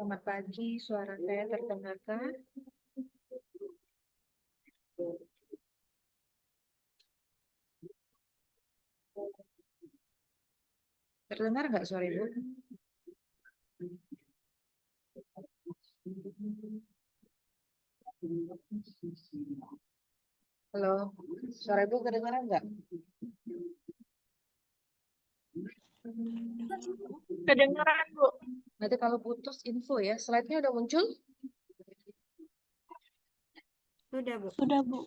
Selamat pagi, suara saya terdengarkah? Terdengar nggak suara Ibu? Halo, suara Ibu kedengaran nggak? Kedengeran, Bu. Nanti kalau putus info ya, slide-nya udah muncul? Sudah, Bu. Sudah, Bu.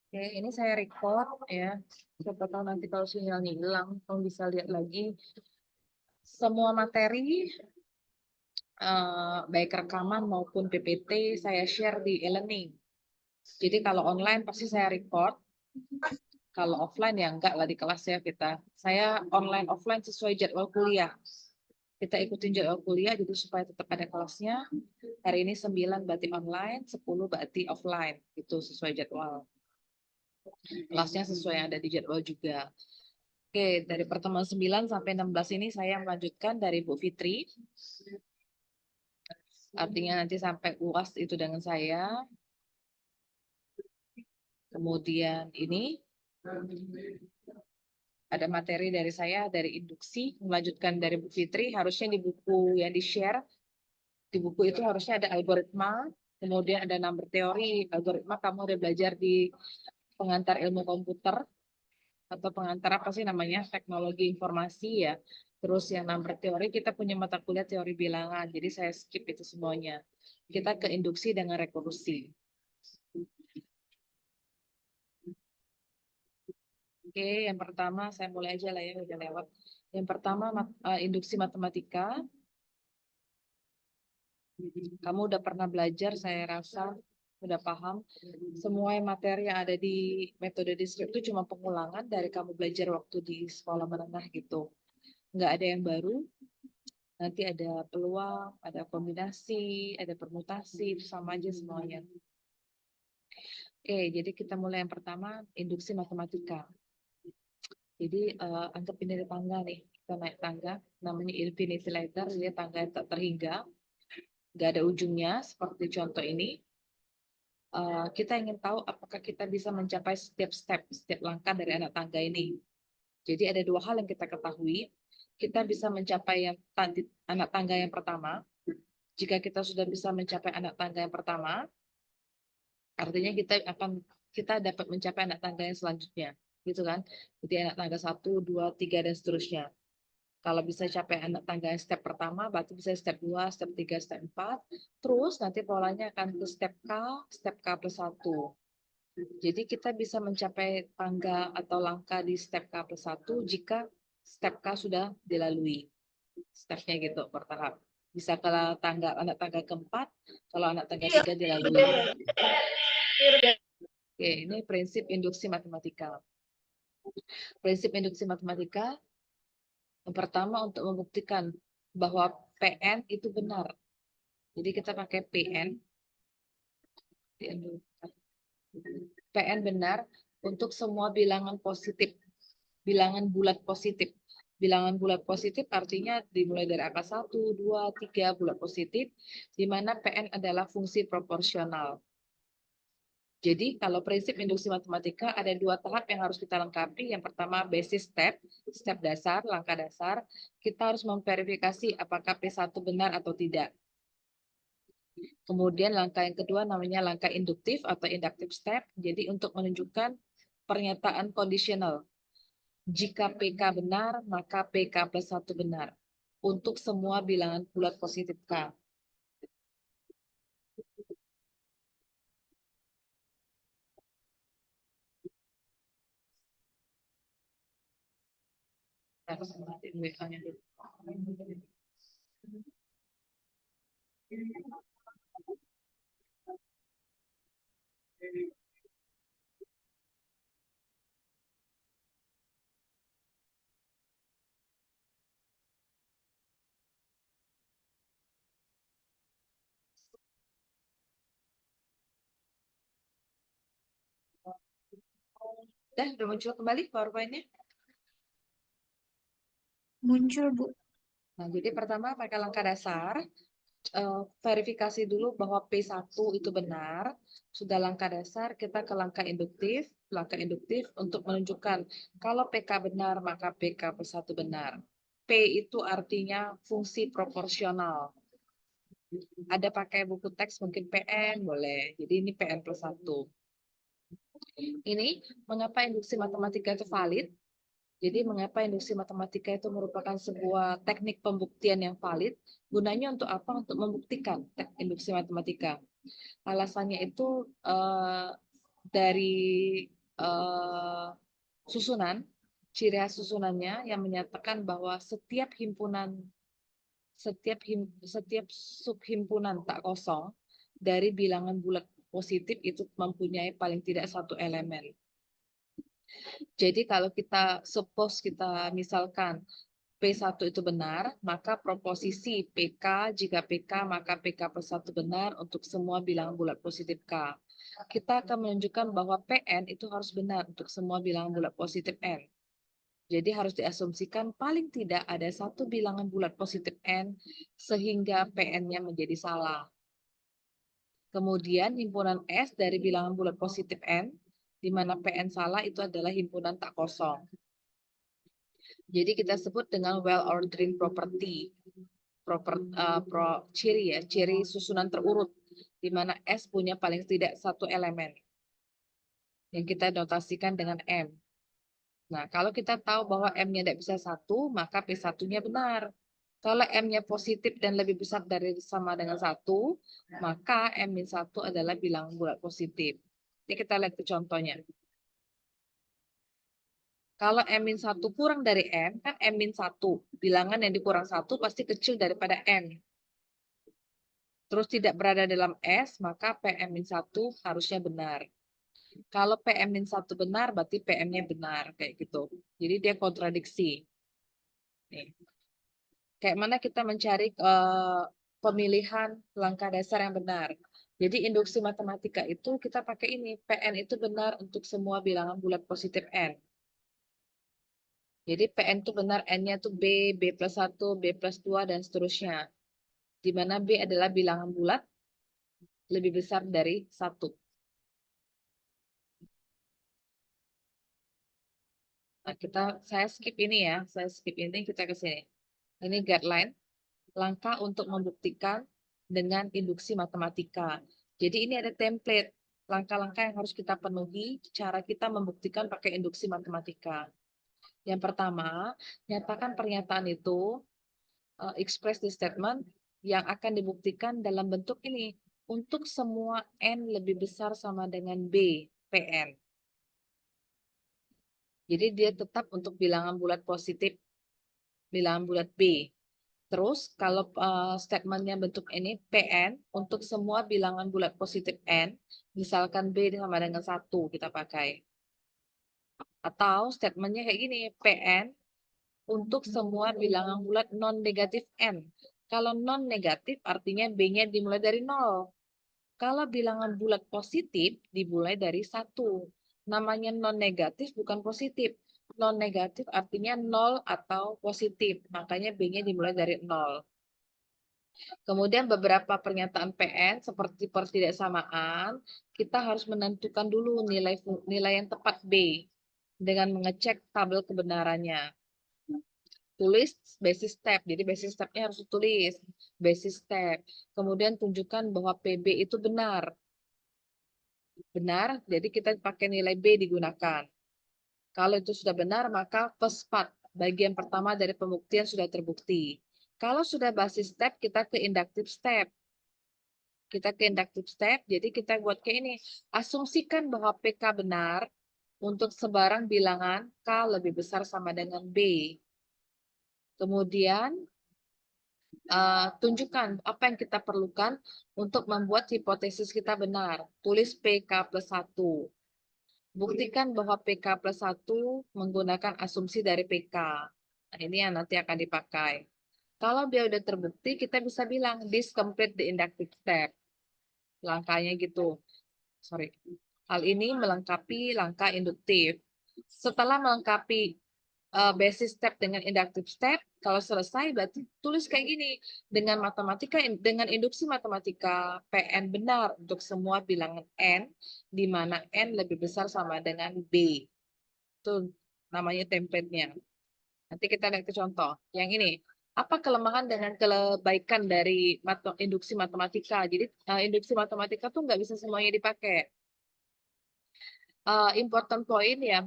Oke, ini saya record ya. Siapa tahu nanti kalau sinyalnya hilang, kamu bisa lihat lagi. Semua materi, baik rekaman maupun PPT, saya share di e-learning. Jadi kalau online pasti saya record. Kalau offline ya enggak lah di kelas ya kita. Saya online offline sesuai jadwal kuliah. Kita ikutin jadwal kuliah jadi supaya tetap ada kelasnya. Hari ini 9 berarti online, 10 berarti offline. Itu sesuai jadwal. Kelasnya sesuai yang ada di jadwal juga. Oke, dari pertemuan 9 sampai 16 ini saya melanjutkan dari Bu Fitri. Artinya nanti sampai UAS itu dengan saya. Kemudian ini ada materi dari saya, dari induksi, melanjutkan dari Bu Fitri, harusnya di buku yang di-share, di buku itu harusnya ada algoritma, kemudian ada number teori. Algoritma kamu udah belajar di pengantar ilmu komputer, atau pengantar apa sih namanya, teknologi informasi ya. Terus yang number teori, kita punya mata kuliah teori bilangan, jadi saya skip itu semuanya. Kita ke induksi dengan rekursi. Oke, yang pertama saya mulai aja lah ya, udah lewat. Yang pertama induksi matematika. Kamu udah pernah belajar, saya rasa udah paham. Semua materi yang ada di metode deskrip itu cuma pengulangan dari kamu belajar waktu di sekolah menengah gitu. Nggak ada yang baru. Nanti ada peluang, ada kombinasi, ada permutasi, itu sama aja semuanya. Oke, jadi kita mulai yang pertama, induksi matematika. Jadi anggap ini ada tangga nih, kita naik tangga, namanya infinity ladder, dia tangga yang tak terhingga, nggak ada ujungnya, seperti contoh ini. Kita ingin tahu apakah kita bisa mencapai setiap langkah dari anak tangga ini. Jadi ada dua hal yang kita ketahui. Kita bisa mencapai anak tangga yang pertama. Jika kita sudah bisa mencapai anak tangga yang pertama, artinya kita dapat mencapai anak tangga yang selanjutnya, gitu kan? Jadi anak tangga 1, 2, 3 dan seterusnya. Kalau bisa capai anak tangga yang step pertama, berarti bisa step 2, step 3, step 4. Terus nanti polanya akan ke step K plus 1. Jadi kita bisa mencapai tangga atau langkah di step K plus 1 jika step K sudah dilalui. Stepnya gitu bertahap. Bisa ke anak tangga keempat, kalau anak tangga 3 dilalui. Oke, ini prinsip induksi matematika. Prinsip induksi matematika yang pertama untuk membuktikan bahwa PN itu benar. Jadi kita pakai PN. PN benar untuk semua bilangan positif. Bilangan bulat positif. Bilangan bulat positif artinya dimulai dari angka 1, 2, 3 bulat positif, di mana PN adalah fungsi proporsional. Jadi kalau prinsip induksi matematika ada dua tahap yang harus kita lengkapi. Yang pertama basis step dasar, langkah dasar. Kita harus memverifikasi apakah P1 benar atau tidak. Kemudian langkah yang kedua namanya langkah induktif atau inductive step. Jadi untuk menunjukkan pernyataan kondisional. Jika PK benar, maka PK plus 1 benar. Untuk semua bilangan bulat positif K. Udah muncul kembali PowerPoint-nya? Muncul, Bu. Nah, jadi pertama pakai langkah dasar. verifikasi dulu bahwa P1 itu benar. Sudah langkah dasar, kita ke langkah induktif. Langkah induktif untuk menunjukkan kalau PK benar, maka PK plus 1 benar. P itu artinya fungsi proporsional. Ada pakai buku teks mungkin PN, boleh. Jadi ini PN plus 1. Ini mengapa induksi matematika itu valid? Jadi mengapa induksi matematika itu merupakan sebuah teknik pembuktian yang valid? Gunanya untuk apa? Untuk membuktikan induksi matematika. Alasannya itu dari susunan, ciri khas susunannya yang menyatakan bahwa setiap subhimpunan tak kosong dari bilangan bulat positif itu mempunyai paling tidak satu elemen. Jadi kalau kita suppose kita misalkan P1 itu benar, maka proposisi PK, jika PK maka PK plus 1 benar untuk semua bilangan bulat positif K. Kita akan menunjukkan bahwa PN itu harus benar untuk semua bilangan bulat positif N. Jadi harus diasumsikan paling tidak ada satu bilangan bulat positif N sehingga PN-nya menjadi salah. Kemudian himpunan S dari bilangan bulat positif N, di mana PN salah itu adalah himpunan tak kosong. Jadi kita sebut dengan well-ordering property, ciri susunan terurut, di mana S punya paling tidak satu elemen yang kita notasikan dengan M. Nah, kalau kita tahu bahwa M-nya tidak bisa satu, maka P1-nya benar. Kalau M-nya positif dan lebih besar dari sama dengan satu, maka M-1 adalah bilangan bulat positif. Ini kita lihat ke contohnya. Kalau M-1 kurang dari M, kan M-1. Bilangan yang dikurang 1 pasti kecil daripada M. Terus tidak berada dalam S, maka PM-1 harusnya benar. Kalau PM-1 benar, berarti PM-nya benar. Kayak gitu. Jadi dia kontradiksi. Nih. Kayak mana kita mencari pemilihan langkah dasar yang benar. Jadi induksi matematika itu kita pakai ini. PN itu benar untuk semua bilangan bulat positif N. Jadi PN itu benar, N-nya itu B, B plus 1, B plus 2, dan seterusnya. Di mana B adalah bilangan bulat lebih besar dari 1. Nah, saya skip ini ya. Saya skip ini, kita ke sini. Ini guideline, langkah untuk membuktikan dengan induksi matematika. Jadi ini ada template, langkah-langkah yang harus kita penuhi, cara kita membuktikan pakai induksi matematika. Yang pertama, nyatakan pernyataan itu, express the statement, yang akan dibuktikan dalam bentuk ini. Untuk semua N lebih besar sama dengan B, PN. Jadi dia tetap untuk bilangan bulat positif, bilangan bulat B. Terus kalau statementnya bentuk ini, PN, untuk semua bilangan bulat positif N, misalkan B sama dengan 1 kita pakai. Atau statementnya kayak gini, PN, untuk semua bilangan bulat non-negatif N. Kalau non-negatif artinya B-nya dimulai dari 0. Kalau bilangan bulat positif dimulai dari 1. Namanya non-negatif bukan positif. Non-negatif artinya 0 atau positif. Makanya B-nya dimulai dari 0. Kemudian beberapa pernyataan PN seperti pertidaksamaan, kita harus menentukan dulu nilai yang tepat B dengan mengecek tabel kebenarannya. Tulis basis step, jadi basis stepnya harus ditulis, basis step. Kemudian tunjukkan bahwa PB itu benar. Benar, jadi kita pakai nilai B digunakan. Kalau itu sudah benar, maka first part, bagian pertama dari pembuktian sudah terbukti. Kalau sudah basis step, kita ke inductive step. Kita ke inductive step, jadi kita buat kayak ini. Asumsikan bahwa PK benar untuk sebarang bilangan K lebih besar sama dengan B. Kemudian, tunjukkan apa yang kita perlukan untuk membuat hipotesis kita benar. Tulis PK plus 1. Buktikan bahwa PK plus 1 menggunakan asumsi dari PK. Nah, ini yang nanti akan dipakai. Kalau dia udah terbukti, kita bisa bilang, this complete the inductive step. Langkahnya gitu. Sorry. Hal ini melengkapi langkah induktif. Setelah melengkapi basis step dengan inductive step, Kalau selesai berarti tulis kayak gini. Dengan induksi matematika PN benar untuk semua bilangan N, di mana N lebih besar sama dengan B. Itu namanya template-nya. Nanti kita lihat ke contoh. Yang ini. Apa kelemahan dengan kebaikan dari induksi matematika? Jadi induksi matematika tuh nggak bisa semuanya dipakai. Important point ya,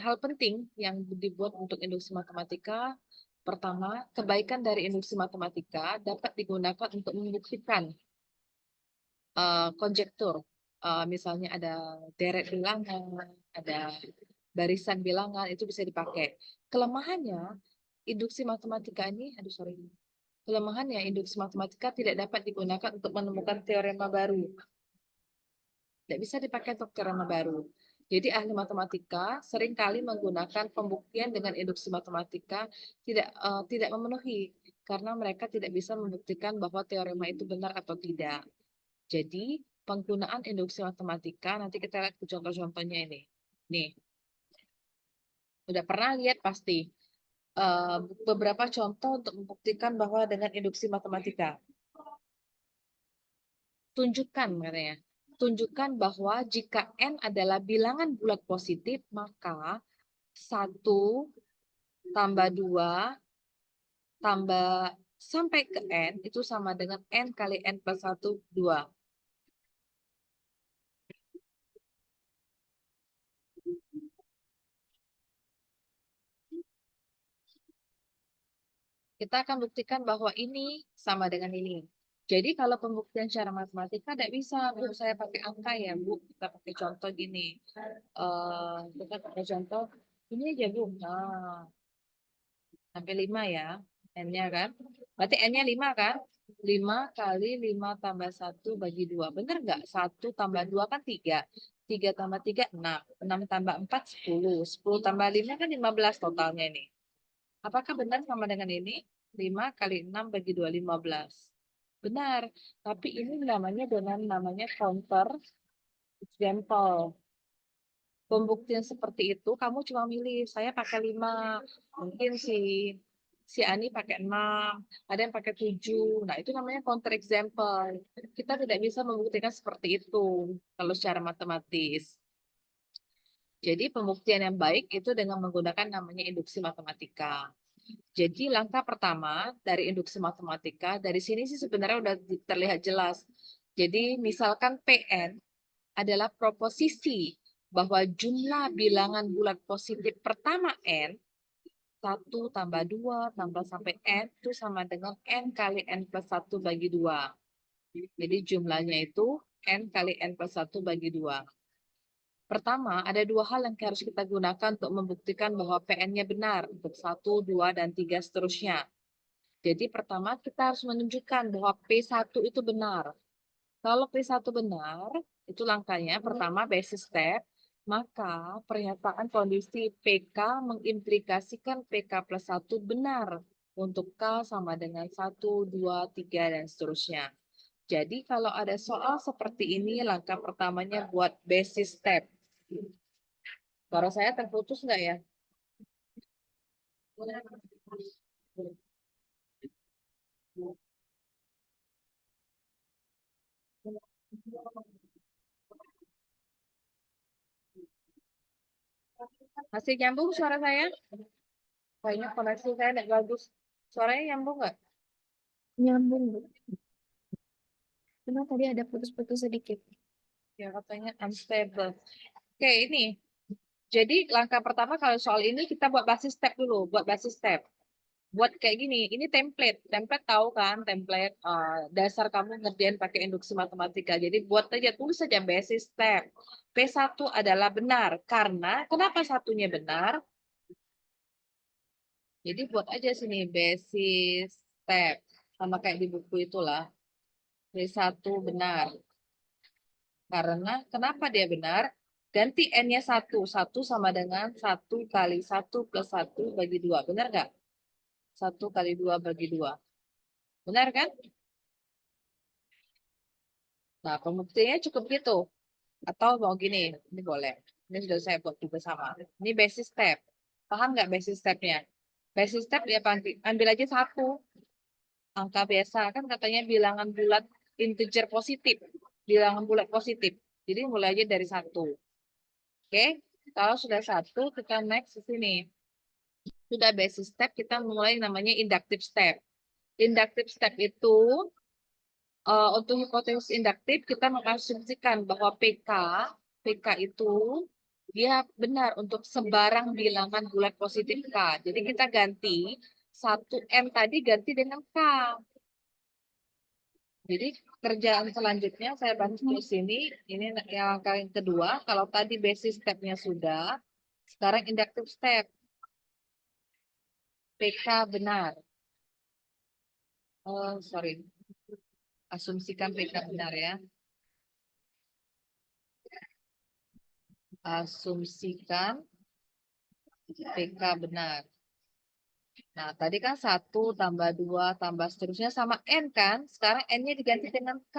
hal penting yang dibuat untuk induksi matematika. Pertama, kebaikan dari induksi matematika dapat digunakan untuk membuktikan konjektur. Misalnya ada deret bilangan, ada barisan bilangan, itu bisa dipakai. Kelemahannya, induksi matematika ini, kelemahannya induksi matematika tidak dapat digunakan untuk menemukan teorema baru. Tidak bisa dipakai untuk teorema baru. Jadi ahli matematika seringkali menggunakan pembuktian dengan induksi matematika tidak memenuhi karena mereka tidak bisa membuktikan bahwa teorema itu benar atau tidak. Jadi penggunaan induksi matematika nanti kita lihat contoh-contohnya ini. Nih, udah pernah lihat pasti beberapa contoh untuk membuktikan bahwa dengan induksi matematika. Tunjukkan katanya. Tunjukkan bahwa jika N adalah bilangan bulat positif, maka 1 tambah 2 tambah sampai ke N itu sama dengan N kali N plus 1, 2. Kita akan buktikan bahwa ini sama dengan ini. Jadi kalau pembuktian secara matematika tidak bisa, Bu. Saya pakai angka ya, Bu. Kita pakai contoh gini. Kita pakai contoh ini aja, Bu. Nah, sampai 5 ya. N-nya kan. Berarti N-nya 5 kan? 5 kali 5 tambah 1 bagi 2. Benar nggak? 1 tambah 2 kan 3. 3 tambah 3, 6. 6 tambah 4, 10. 10 tambah 5 kan 15 totalnya ini. Apakah benar sama dengan ini? 5 kali 6 bagi 2, 15. Benar. Tapi ini namanya counter example. Pembuktian seperti itu, kamu cuma milih, saya pakai 5. Mungkin si Ani pakai 6, ada yang pakai 7. Nah, itu namanya counter example. Kita tidak bisa membuktikan seperti itu kalau secara matematis. Jadi pembuktian yang baik itu dengan menggunakan namanya induksi matematika. Jadi langkah pertama dari induksi matematika, dari sini sih sebenarnya udah terlihat jelas. Jadi misalkan PN adalah proposisi bahwa jumlah bilangan bulat positif pertama N, 1 tambah 2 tambah sampai N itu sama dengan N kali N plus 1 bagi 2. Jadi jumlahnya itu N kali N plus 1 bagi 2. Pertama, ada dua hal yang harus kita gunakan untuk membuktikan bahwa PN-nya benar untuk 1, 2, dan 3 seterusnya. Jadi pertama kita harus menunjukkan bahwa P1 itu benar. Kalau P1 benar, itu langkahnya pertama basis step, maka pernyataan kondisi PK mengimplikasikan PK plus 1 benar untuk K sama dengan 1, 2, 3, dan seterusnya. Jadi kalau ada soal seperti ini, langkah pertamanya buat basis step. Suara saya terputus nggak ya? Masih nyambung suara saya? Kayaknya koneksi saya nggak bagus. Suaranya nyambung nggak? Nyambung, Bu. Cuma tadi ada putus-putus sedikit. Ya katanya unstable. Oke, ini. Jadi langkah pertama kalau soal ini kita buat basis step dulu. Buat basis step. Buat kayak gini. Ini template. Template tahu kan? Template dasar kamu ngerjain pakai induksi matematika. Jadi buat aja, tulis saja basis step. P1 adalah benar. Karena, kenapa satunya benar? Jadi buat aja sini basis step. Sama kayak di buku itulah. P1 benar. Karena kenapa dia benar? Ganti N-nya 1. 1 sama dengan 1 kali 1 plus 1 bagi 2. Benar nggak? 1 kali 2 bagi 2. Benar kan? Nah, pembuktiannya cukup gitu. Atau mau gini, ini boleh. Ini sudah saya buat juga sama. Ini basis step. Paham nggak basis stepnya? Basic step ya ambil aja satu. Angka biasa kan katanya bilangan bulat integer positif. Bilangan bulat positif. Jadi mulai aja dari satu. Oke. Kalau sudah satu, kita next ke sini. Sudah basic step, kita mulai namanya inductive step. Inductive step itu untuk hipotesis induktif kita mengasumsikan bahwa PK itu dia benar untuk sebarang bilangan bulat positif K. Jadi kita ganti 1M tadi ganti dengan K. Jadi kerjaan selanjutnya saya bantu di sini. Ini yang langkah yang kedua. Kalau tadi basis stepnya sudah, sekarang inductive step. PK benar. Oh, sorry. Asumsikan PK benar ya. Asumsikan PK benar. Nah, tadi kan 1 tambah 2 tambah seterusnya sama N kan? Sekarang N-nya diganti dengan K.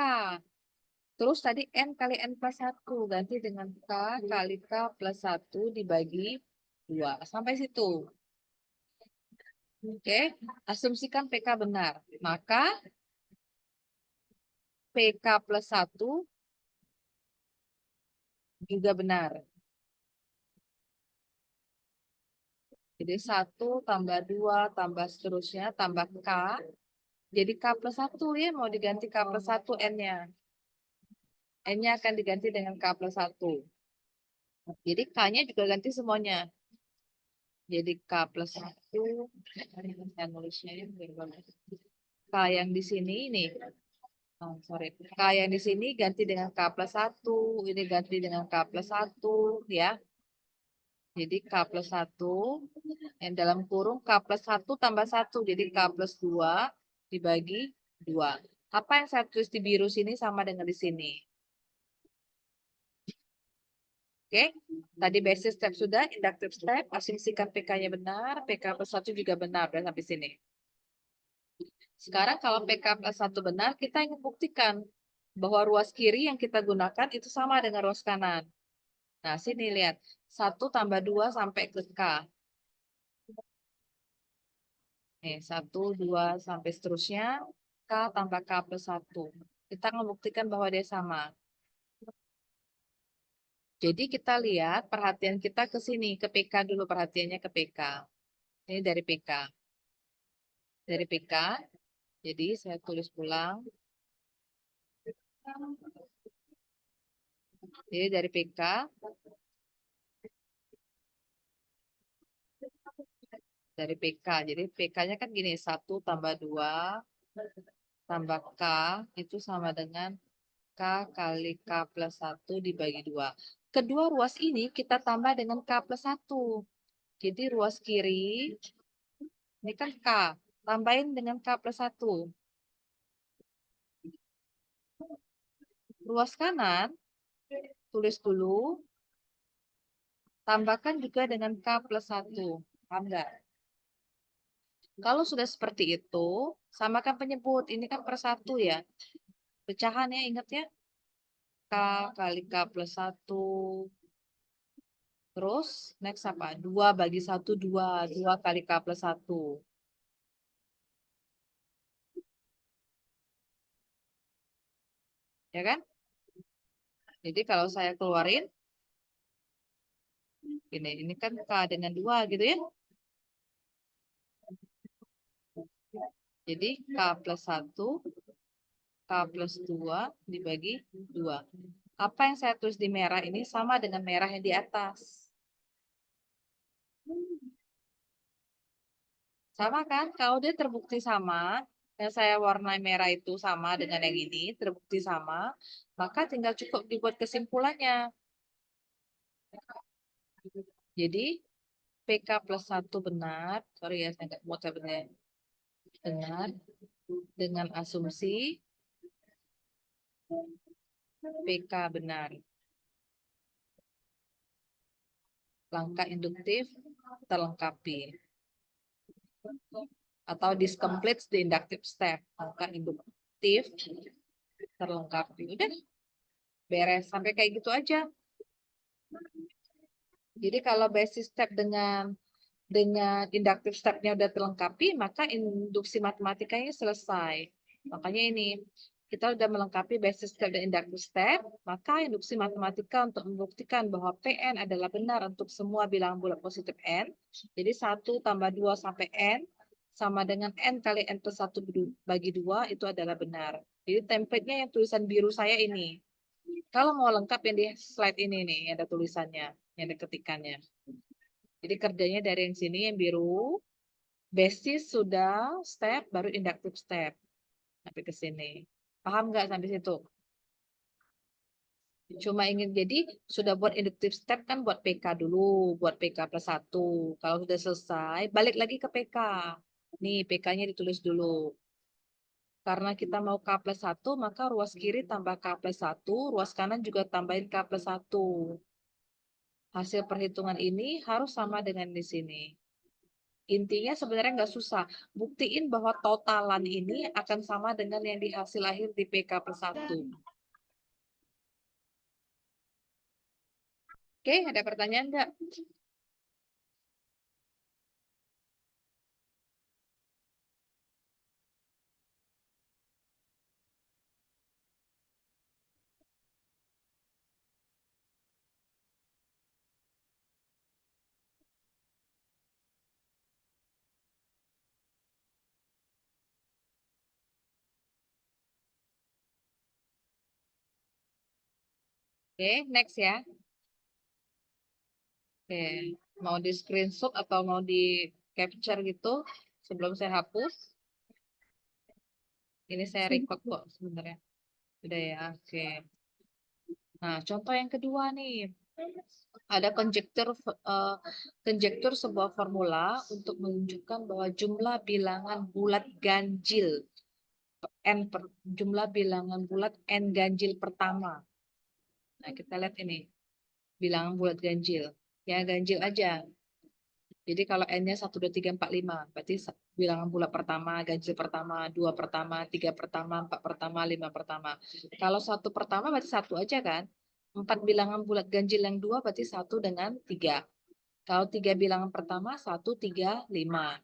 Terus tadi N kali N plus 1. Ganti dengan K kali K plus 1 dibagi 2. Sampai situ. Oke, asumsikan PK benar. Maka PK plus 1 juga benar. Jadi 1 tambah 2 tambah seterusnya tambah K. Jadi K plus 1 ya, mau diganti K plus 1 N-nya. N-nya akan diganti dengan K plus 1. Jadi K-nya juga ganti semuanya. Jadi K plus 1. Saya nulisnya ya, biar bagus. K yang di sini ini. Oh, sorry. K yang di sini ganti dengan K plus 1. Ini ganti dengan K plus 1. Ya. Jadi K plus 1. Yang dalam kurung K plus 1 tambah 1. Jadi K plus 2 dibagi 2. Apa yang saya tulis di biru sini sama dengan di sini? Oke, tadi basis step sudah, inductive step, asumsikan PK-nya benar, PK plus 1 juga benar, dan sampai sini. Sekarang kalau PK plus 1 benar, kita ingin buktikan bahwa ruas kiri yang kita gunakan itu sama dengan ruas kanan. Nah, sini lihat, 1 tambah 2 sampai ke K. Nih, 1, 2, sampai seterusnya, K tambah K plus 1. Kita membuktikan bahwa dia sama. Jadi kita lihat perhatian kita ke sini, ke PK dulu, perhatiannya ke PK. Ini dari PK. Dari PK, jadi saya tulis ulang. Jadi dari PK, jadi PK-nya kan gini, 1 tambah 2 tambah K itu sama dengan K kali K plus 1 dibagi 2. Kedua ruas ini kita tambah dengan K plus 1. Jadi ruas kiri, ini kan K, tambahin dengan K plus 1. Ruas kanan, tulis dulu, tambahkan juga dengan K plus 1. Paham nggak? Kalau sudah seperti itu, samakan penyebut. Ini kan per 1 ya. Pecahan ya, ingat ya. K kali K plus 1. Terus, next apa? 2 bagi 1, 2. 2 kali K plus 1. Ya kan? Jadi kalau saya keluarin, ini kan K dengan 2 gitu ya. Jadi K plus 1, K plus 2 dibagi 2. Apa yang saya tulis di merah ini sama dengan merah yang di atas. Sama kan? Kalau dia terbukti sama, yang saya warnai merah itu sama dengan yang ini, terbukti sama, maka tinggal cukup dibuat kesimpulannya. Jadi, PK plus 1 benar, sorry ya, saya nggak mau benar, benar, dengan asumsi PK benar. Langkah induktif terlengkapi. Atau this completes the inductive step. Langkah induktif terlengkapi. Udah, beres. Sampai kayak gitu aja. Jadi kalau basis step dengan dengan inductive step-nya udah terlengkapi, maka induksi matematikanya selesai. Makanya ini, kita udah melengkapi basic step dan inductive step, maka induksi matematika untuk membuktikan bahwa Pn adalah benar untuk semua bilangan bulat positif N. Jadi 1 tambah 2 sampai N, sama dengan N kali N plus 1 bagi 2, itu adalah benar. Jadi template-nya yang tulisan biru saya ini. Kalau mau lengkap yang di slide ini nih, ada tulisannya, yang ada ketikannya. Jadi kerjanya dari yang sini yang biru, basis sudah step, baru inductive step. Sampai ke sini. Paham nggak sampai situ? Cuma ingin jadi sudah buat inductive step kan buat PK dulu, buat PK plus 1. Kalau sudah selesai, balik lagi ke PK. Nih, PK-nya ditulis dulu. Karena kita mau K plus 1, maka ruas kiri tambah K plus 1, ruas kanan juga tambahin K plus 1. Hasil perhitungan ini harus sama dengan di sini. Intinya sebenarnya nggak susah. Buktiin bahwa totalan ini akan sama dengan yang di hasil akhir di PK plus 1. Oke, ada pertanyaan nggak? Oke, next ya. Oke, mau di screenshot atau mau di capture gitu sebelum saya hapus. Ini saya record kok sebenarnya. Udah ya, oke. Nah, contoh yang kedua nih. Ada konjektur sebuah formula untuk menunjukkan bahwa jumlah bilangan bulat ganjil jumlah bilangan bulat n ganjil pertama. Nah, kita lihat ini. Bilangan bulat ganjil. Ya, ganjil aja. Jadi kalau n-nya 1, 2, 3, 4, 5, berarti bilangan bulat pertama, ganjil pertama, 2 pertama, 3 pertama, 4 pertama, 5 pertama. Kalau 1 pertama berarti 1 aja kan? 4 bilangan bulat ganjil yang 2 berarti 1 dengan 3. Kalau 3 bilangan pertama, 1, 3, 5.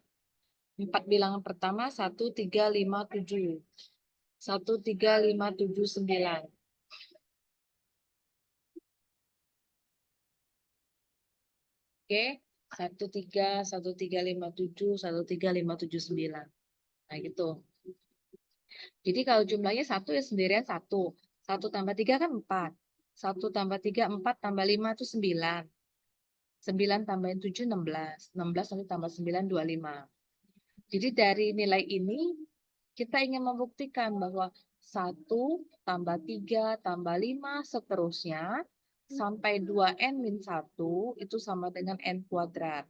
4 bilangan pertama, 1, 3, 5, 7. 1, 3, 5, 7, 9. Oke, 1, 3, 1, 3, 5, 7, 1, 3, 5, 7, 9. Nah, gitu. Jadi kalau jumlahnya 1 ya sendirian 1. 1 tambah 3 kan 4. 1 tambah 3, 4 tambah 5 itu 9. 9 tambahin 7, 16. 16 nanti tambah 9, 25. Jadi dari nilai ini kita ingin membuktikan bahwa 1 tambah 3 tambah 5 seterusnya sampai 2n min 1 itu sama dengan n kuadrat.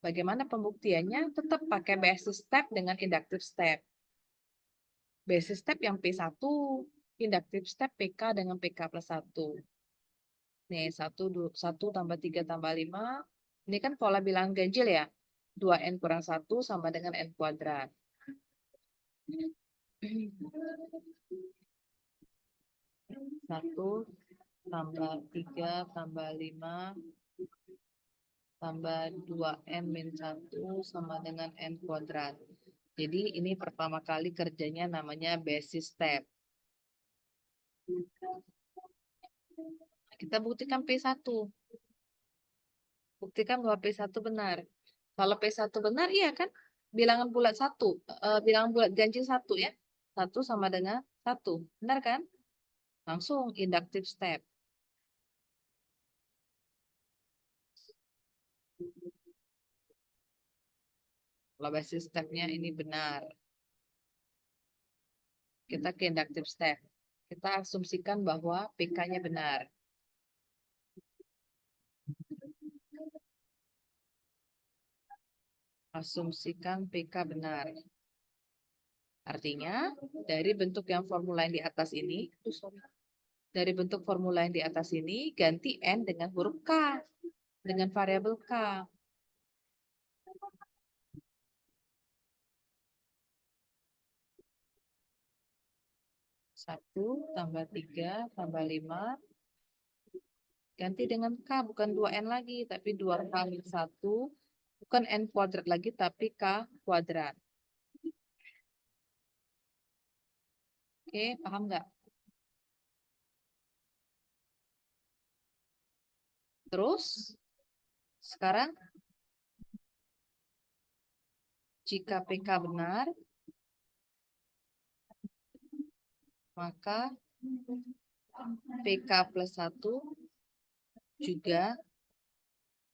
Bagaimana pembuktiannya? Tetap pakai basis step dengan inductive step. Basis step yang P1, inductive step PK dengan PK plus 1. Nih, 1 tambah 3 tambah 5. Ini kan pola bilangan ganjil ya. 2n kurang 1 sama dengan n kuadrat. 1 tambah 3 tambah 5 tambah 2n min 1 sama dengan n kuadrat. Jadi ini pertama kali kerjanya namanya basis step. Kita buktikan P1. Buktikan bahwa P1 benar. Kalau P1 benar, iya kan? Bilangan bulat 1. Bilangan bulat ganjil 1 ya. 1 sama dengan 1. Benar kan? Langsung inductive step. Kalau basis stepnya ini benar. Kita ke inductive step. Kita asumsikan bahwa PK-nya benar. Asumsikan PK benar. Artinya, dari bentuk yang formula yang di atas ini, dari bentuk formula yang di atas ini, ganti N dengan huruf K, dengan variabel K. 1 tambah 3 tambah 5 Ganti dengan K, bukan 2N lagi, tapi 2K min 1. Bukan N kuadrat lagi, tapi K kuadrat. Oke, paham nggak? Terus, sekarang jika PK benar, maka PK plus 1 juga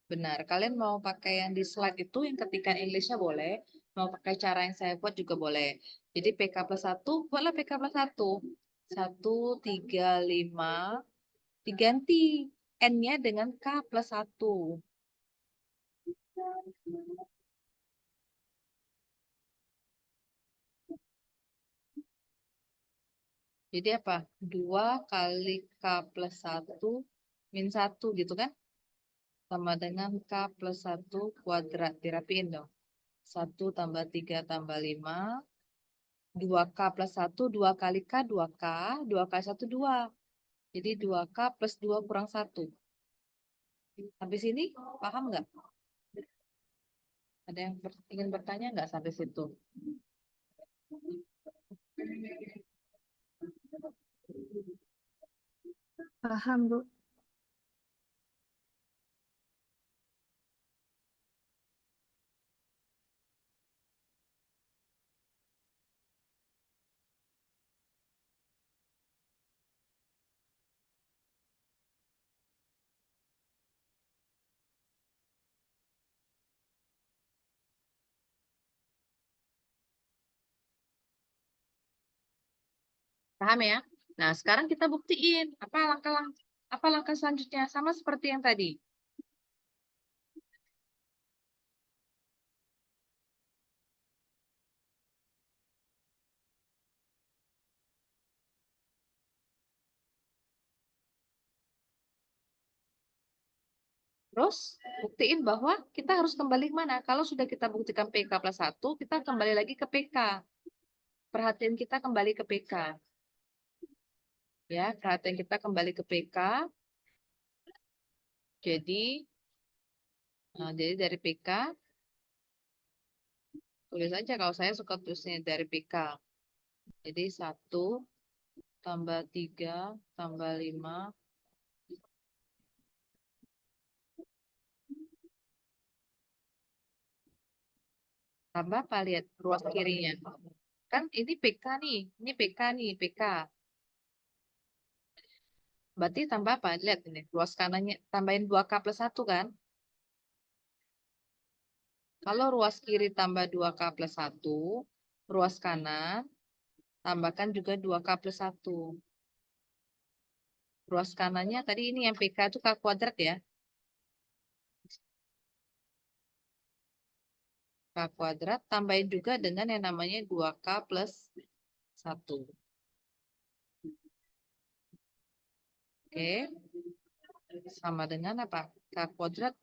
benar. Kalian mau pakai yang di slide itu, yang ketikan Inggrisnya boleh. Mau pakai cara yang saya buat juga boleh. Jadi PK plus 1, buatlah PK plus 1. 1, 3, 5. Diganti N-nya dengan K plus 1. Jadi apa? 2 kali K plus 1 min 1 gitu kan? Sama dengan K plus 1 kuadrat. Dirapiin dong. 1 tambah 3 tambah 5. 2K plus 1, 2 kali K, 2K. 2 kali 1, 2. Jadi 2K plus 2 kurang 1. Sampai sini paham nggak? Ada yang ingin bertanya nggak sampai situ? Paham, Bu. Paham ya? Nah, sekarang kita buktiin apa langkah selanjutnya sama seperti yang tadi. Terus buktiin bahwa kita harus kembali ke mana? Kalau sudah kita buktikan PK plus 1, kita kembali lagi ke PK. Perhatian kita kembali ke PK. Ya, perhatian kita kembali ke PK. Jadi, jadi dari PK, tulis aja kalau saya suka tulisnya dari PK. Jadi 1 tambah 3 tambah 5 tambah apa? Lihat ruas kirinya. Kan ini PK nih, ini PK nih, PK. Berarti tambah apa? Lihat ini, ruas kanannya tambahin 2K plus 1 kan? Kalau ruas kiri tambah 2K plus 1, ruas kanan tambahkan juga 2K plus 1. Ruas kanannya tadi ini yang PK itu K kuadrat ya. K kuadrat tambahin juga dengan yang namanya 2K plus 1. Oke, sama dengan apa? K kuadrat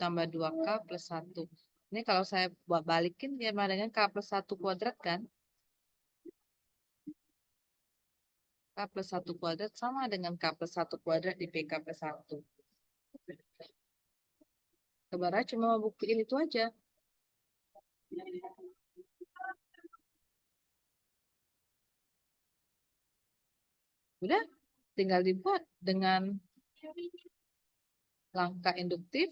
tambah 2K plus 1. Ini kalau saya balikin sama dengan K plus 1 kuadrat kan? K plus 1 kuadrat sama dengan K plus 1 kuadrat di PK plus 1. Sebenarnya cuma mau buktiin itu aja. Udah, tinggal dibuat dengan langkah induktif.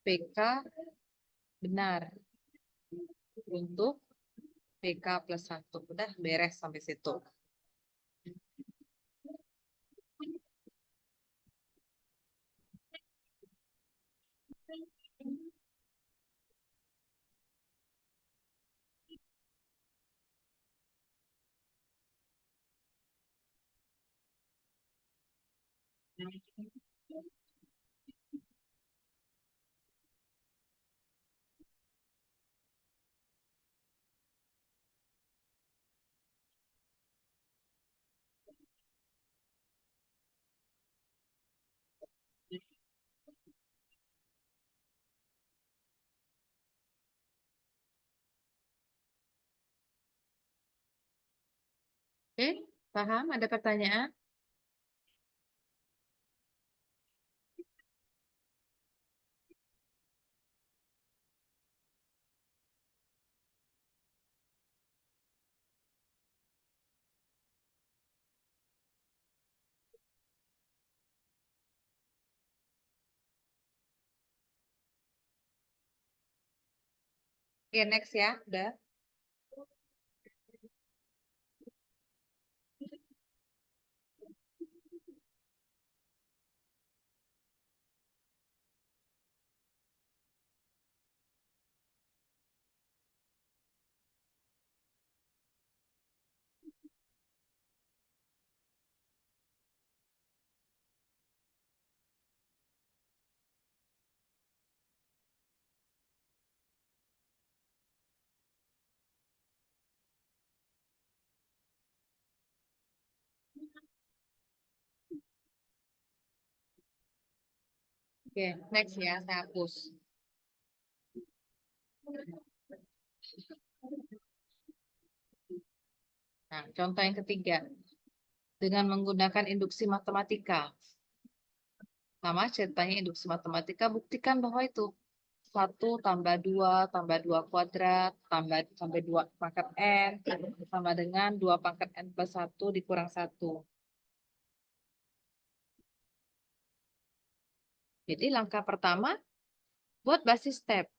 PK benar untuk PK plus 1. Udah beres sampai situ. Oke, Paham? Ada pertanyaan? Oke, next ya. Udah. Oke, next ya. Saya hapus. Nah, contoh yang ketiga. Dengan menggunakan induksi matematika. Nama ceritanya induksi matematika, buktikan bahwa itu 1 tambah 2 kuadrat tambah 2 pangkat N sama dengan 2 pangkat N plus 1 dikurang 1. Jadi langkah pertama, buat basis step.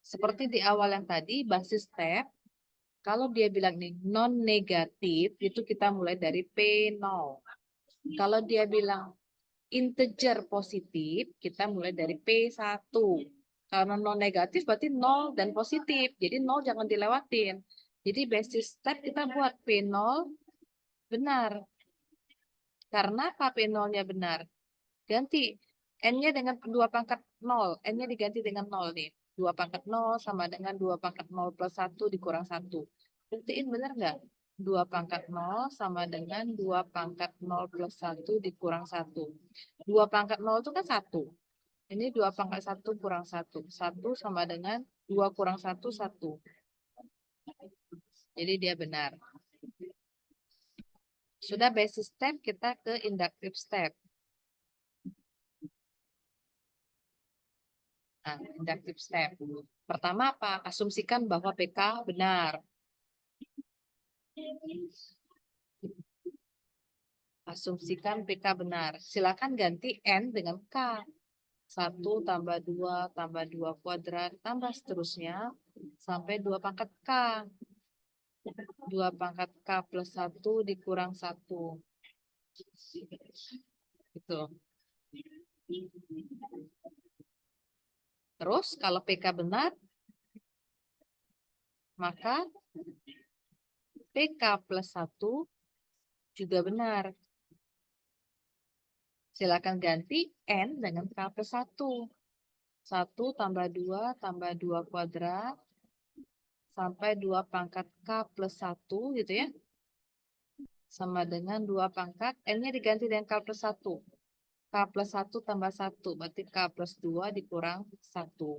Seperti di awal yang tadi, basis step, kalau dia bilang nih non-negatif, itu kita mulai dari P0. Kalau dia bilang integer positif, kita mulai dari P1. Karena non negatif berarti 0 dan positif. Jadi 0 jangan dilewatin. Jadi basis step kita buat P0 benar. Karena apa P0-nya benar? Ganti N-nya dengan 2 pangkat 0. N-nya diganti dengan 0 nih. 2 pangkat 0 sama dengan 2 pangkat 0 plus 1 dikurang 1. Buktiin benar nggak? 2 pangkat 0 sama dengan 2 pangkat 0 plus 1 dikurang 1. 2 pangkat 0 itu kan 1. Ini 2 pangkat 1 kurang 1. 1 sama dengan 2 kurang 1, 1. Jadi dia benar. Sudah basis step, kita ke inductive step. Nah, inductive step. Pertama apa? Asumsikan bahwa PK benar. Asumsikan PK benar. Silakan ganti N dengan K. 1 tambah 2 tambah 2 kuadrat tambah seterusnya sampai 2 pangkat K. 2 pangkat K plus 1 dikurang 1. Gitu. Terus kalau PK benar, maka PK plus 1 juga benar. Silakan ganti N dengan K plus 1. 1 tambah 2 tambah 2 kuadrat sampai 2 pangkat K plus 1 gitu ya. Sama dengan 2 pangkat, N-nya diganti dengan K plus 1. K plus 1 tambah 1, berarti K plus 2 dikurang 1.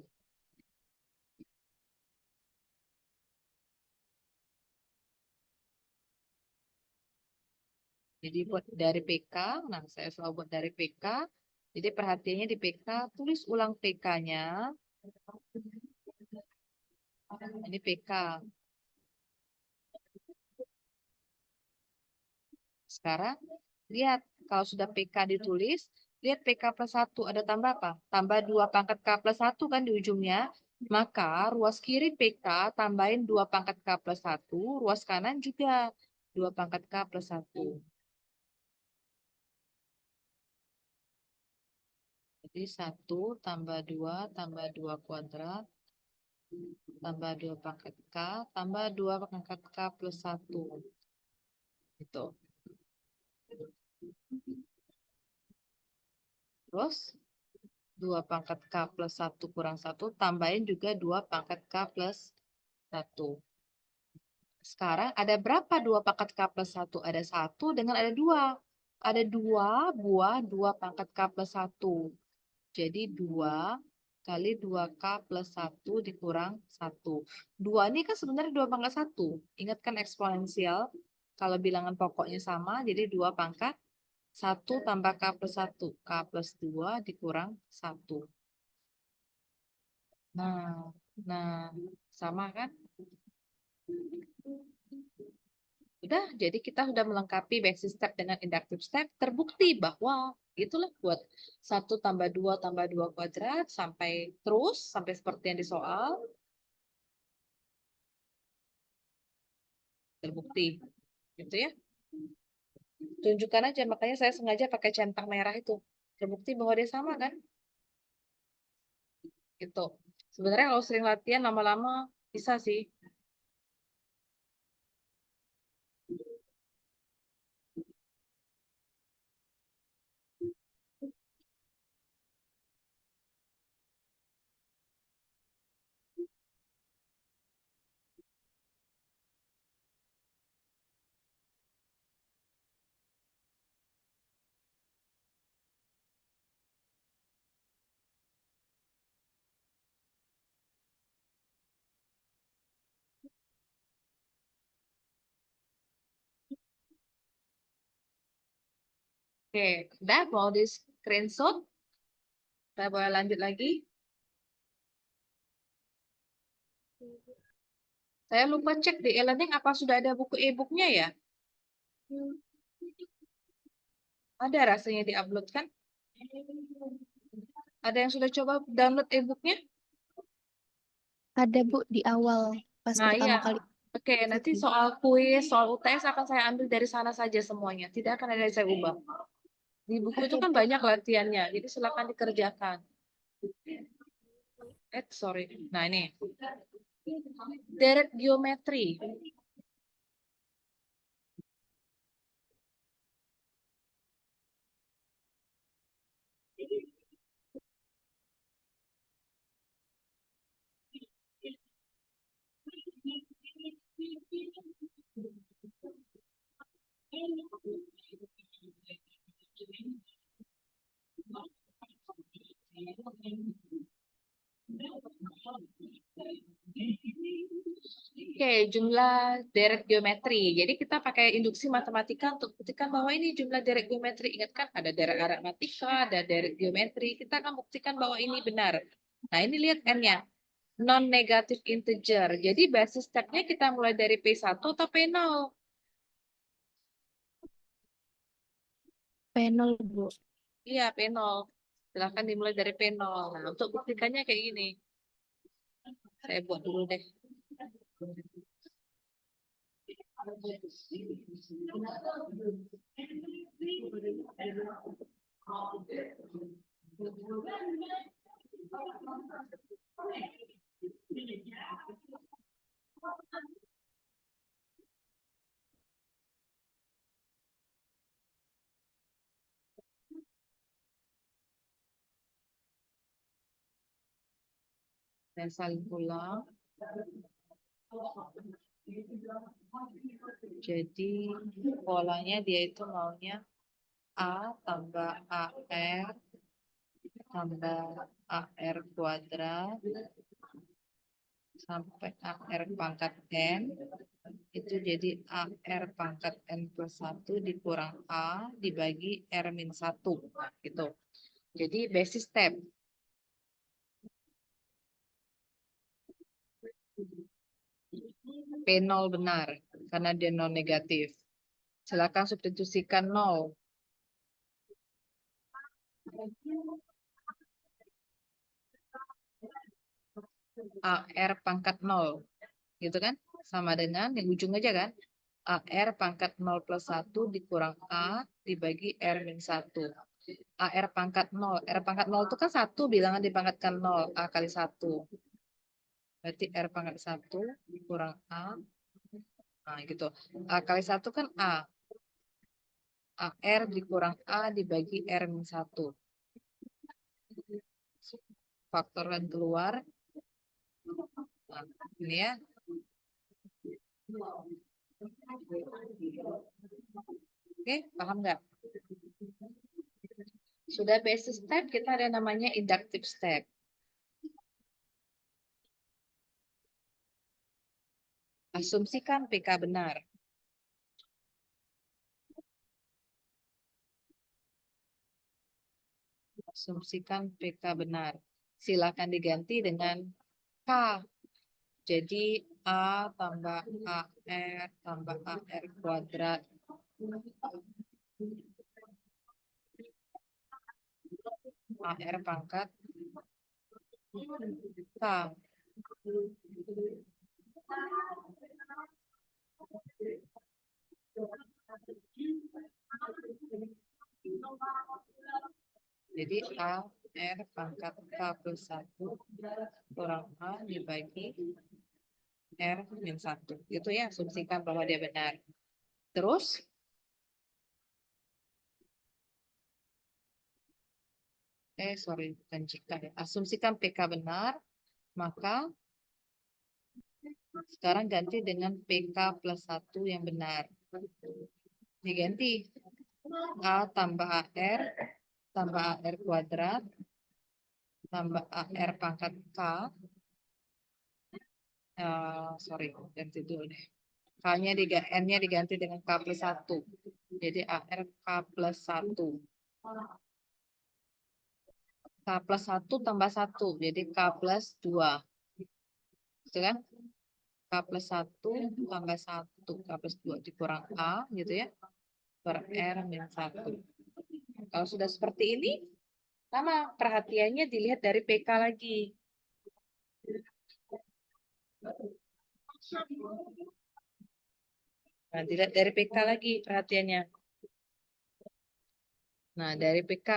Jadi buat dari PK, nah saya selalu buat dari PK. Jadi perhatiannya di PK, tulis ulang PK-nya. Ini PK. Sekarang, lihat. Kalau sudah PK ditulis, lihat PK plus 1. Ada tambah apa? Tambah 2 pangkat K plus 1 kan di ujungnya. Maka ruas kiri PK tambahin 2 pangkat K plus 1. Ruas kanan juga 2 pangkat K plus 1. Jadi 1 tambah 2 tambah 2 kuadrat tambah 2 pangkat K tambah 2 pangkat K plus 1. Gitu. Terus 2 pangkat K plus 1 kurang 1, tambahin juga 2 pangkat K plus 1. Sekarang ada berapa 2 pangkat K plus 1? Ada 1 dengan ada 2. Ada 2 buah 2 pangkat K plus 1. Jadi 2 kali 2K plus 1 dikurang 1. 2 ini kan sebenarnya 2 pangkat 1. Ingat kan eksponensial. Kalau bilangan pokoknya sama, jadi 2 pangkat 1 tambah K plus 1. K plus 2 dikurang 1. Nah, sama kan? Udah, jadi kita udah melengkapi basic step dengan inductive step. Terbukti bahwa itulah buat 1 tambah 2 tambah 2 kuadrat sampai terus, sampai seperti yang di soal. Terbukti. Gitu ya. Tunjukkan aja, makanya saya sengaja pakai centang merah itu. Terbukti bahwa dia sama kan? Gitu. Sebenarnya kalau sering latihan lama-lama bisa sih. Oke, udah mau di screenshot? Saya boleh lanjut lagi. Saya lupa cek di e-learning apa sudah ada buku e-booknya ya? Ada rasanya di-upload kan? Ada yang sudah coba download e-booknya? Ada Bu di awal pas Nah, iya. pertama kali. Oke, nanti soal kuis, soal UTS akan saya ambil dari sana saja semuanya. Tidak akan ada yang saya ubah. Di buku itu Oke, kan Bu. banyak latihannya, jadi silakan dikerjakan. Sorry. Nah, ini. Deret geometri. Oke, jumlah deret geometri. Jadi kita pakai induksi matematika untuk buktikan bahwa ini jumlah deret geometri. Ingat kan ada deret aritmatika, ada deret geometri. Kita akan buktikan bahwa ini benar. Nah, ini lihat N-nya. Non-negative integer. Jadi basis stepnya kita mulai dari P1 atau P0? Panel Bu. Iya, P0. Silahkan dimulai dari P0. Nah, untuk buktikannya kayak gini. Saya buat dulu deh. Dan saling ulang. Jadi polanya dia itu maunya A tambah AR tambah AR kuadrat sampai AR pangkat N itu jadi AR pangkat N plus 1 dikurang A dibagi R min 1 gitu. Jadi basis step. P0 benar karena dia non negatif. Silakan substitusikan 0. AR pangkat 0. Gitu kan? Sama dengan yang ujung aja kan? AR pangkat 0 plus 1 dikurang A dibagi R min 1. AR pangkat 0. R pangkat 0 itu kan 1 bilangan dipangkatkan 0. A kali 1. Berarti R pangkat 1 dikurang A. Nah gitu. A kali 1 kan A. AR dikurang A dibagi R min 1. Faktorkan keluar. Nah, ini ya. Oke, paham nggak? Sudah basis step, kita ada namanya inductive step. Asumsikan PK benar. Asumsikan PK benar. Silakan diganti dengan K. Jadi A tambah AR tambah AR kuadrat. AR pangkat K. Jadi AR pangkat K plus 1 kurang A dibagi R min 1. Itu ya, asumsikan bahwa dia benar. Terus, sorry, bukan jika ya. Asumsikan PK benar, maka sekarang ganti dengan PK plus 1 yang benar. Diganti. A tambah AR tambah AR kuadrat tambah AR pangkat K. Sorry, ganti dulu deh. N-nya diganti dengan K plus 1. Jadi AR K plus 1. K plus 1 tambah 1. Jadi K plus 2. Gitu kan? K plus 1 tambah 1. K plus 2 dikurang A gitu ya. Per R min 1. Kalau sudah seperti ini, sama perhatiannya dilihat dari PK lagi. Nah, dilihat dari PK lagi perhatiannya. Nah, dari PK.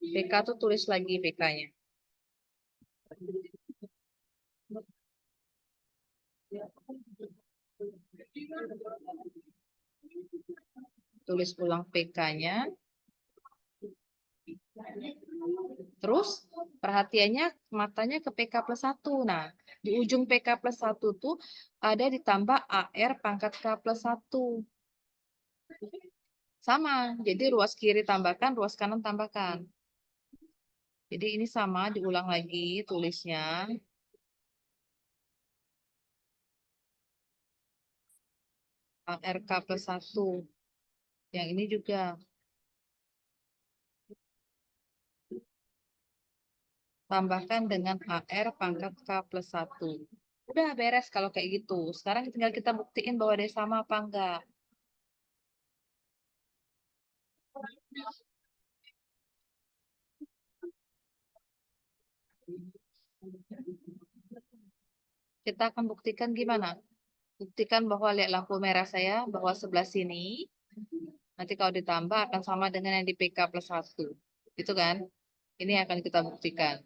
PK tuh tulis lagi PK-nya. Tulis ulang PK-nya. Terus perhatiannya matanya ke PK plus 1. Nah, di ujung PK plus 1 tuh ada ditambah AR pangkat K plus 1. Sama, jadi ruas kiri tambahkan, ruas kanan tambahkan. Jadi ini sama, diulang lagi tulisnya. ARK plus 1. Yang ini juga. Tambahkan dengan AR pangkat K plus 1. Udah beres kalau kayak gitu. Sekarang tinggal kita buktiin bahwa dia sama apa enggak. Kita akan buktikan gimana? Buktikan bahwa lihat lampu merah saya, bahwa sebelah sini, nanti kalau ditambah akan sama dengan yang di PK plus 1. Itu kan? Ini akan kita buktikan.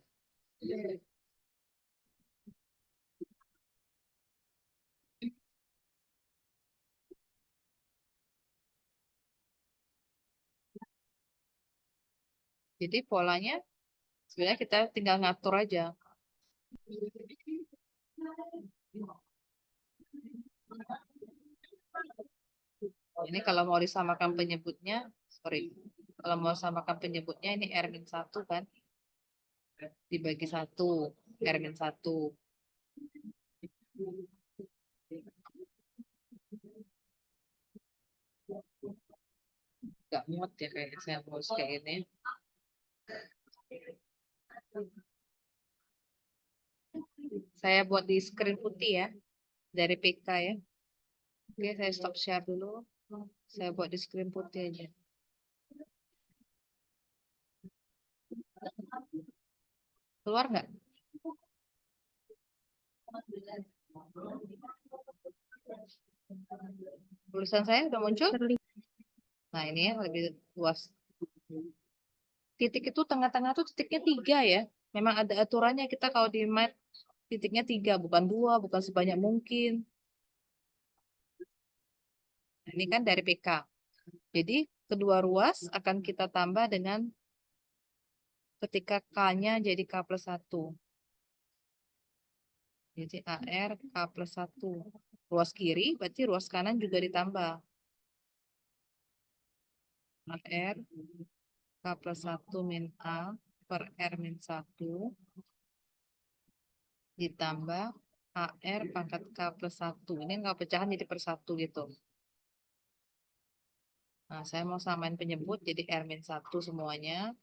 Jadi polanya sebenarnya kita tinggal ngatur aja. Ini kalau mau disamakan penyebutnya, sorry. Kalau mau samakan penyebutnya ini R-1 kan? Dibagi 1, R-1. Gak muat ya kayak saya mau kayak ini. Saya buat di screen putih ya, dari PK ya. Oke, saya stop share dulu. Saya buat di screen putih aja. Keluar nggak? Tulisan saya udah muncul? Nah, ini ya lebih luas. Titik itu tengah-tengah tuh titiknya 3 ya. Memang ada aturannya kita kalau di map titiknya 3, bukan 2, bukan sebanyak mungkin. Nah, ini kan dari PK. Jadi kedua ruas akan kita tambah dengan ketika K-nya jadi K plus 1. Jadi AR K plus 1. Ruas kiri berarti ruas kanan juga ditambah. AR K plus 1 min A per R min 1 ditambah AR pangkat K plus 1. Ini nggak pecahan jadi per 1 gitu. Nah, saya mau samain penyebut jadi R-1 semuanya.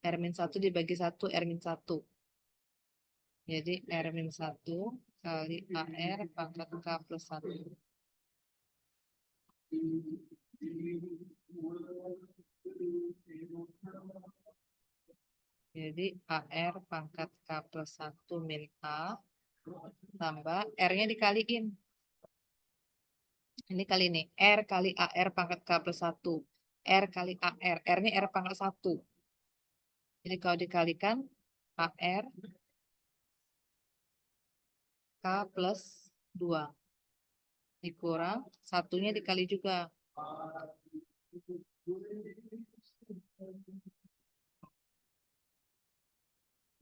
R-1 dibagi 1, R-1. Jadi R-1 kali AR pangkat K plus 1. Jadi AR pangkat K plus 1 min A tambah R-nya dikaliin. Ini kali ini, R kali AR pangkat K plus 1. R kali AR, R-nya R pangkat 1. Jadi kalau dikalikan, AR K plus 2. Dikurang, satunya dikali juga.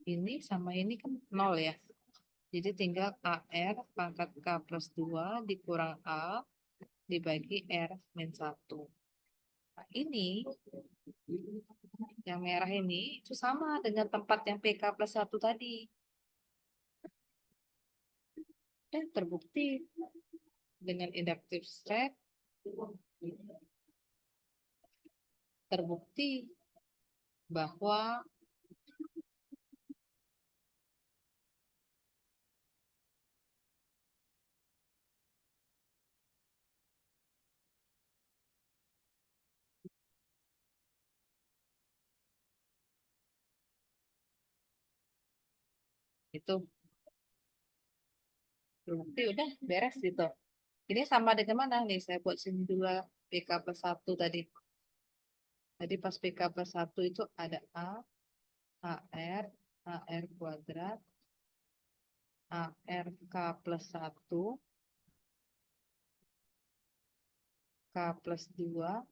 Ini sama ini kan 0 ya. Jadi tinggal AR pangkat K plus 2 dikurang A dibagi R min 1. Nah, ini yang merah ini itu sama dengan tempat yang PK plus 1 tadi. Dan terbukti dengan inductive step, terbukti bahwa itu terbukti udah beres gitu. Ini sama dengan mana nih? Saya buat sini dua PK plus 1 tadi. Tadi pas PK plus 1 itu ada A, AR, AR kuadrat, ARK plus 1, K plus 2,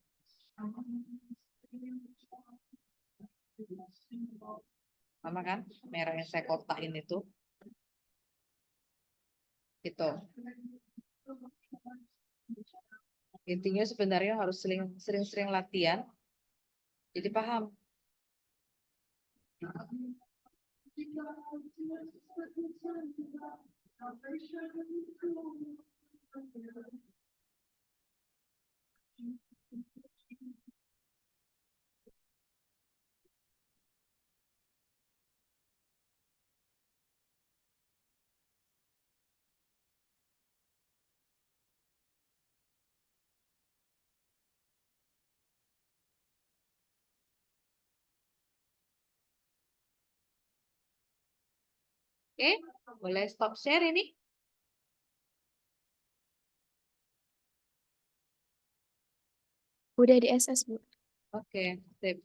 sama kan? Merah yang saya kotakin itu. Gitu. Intinya sebenarnya harus sering-sering latihan. Jadi paham. Oke, boleh stop share ini. Udah di SS, Bu. Oke, sip.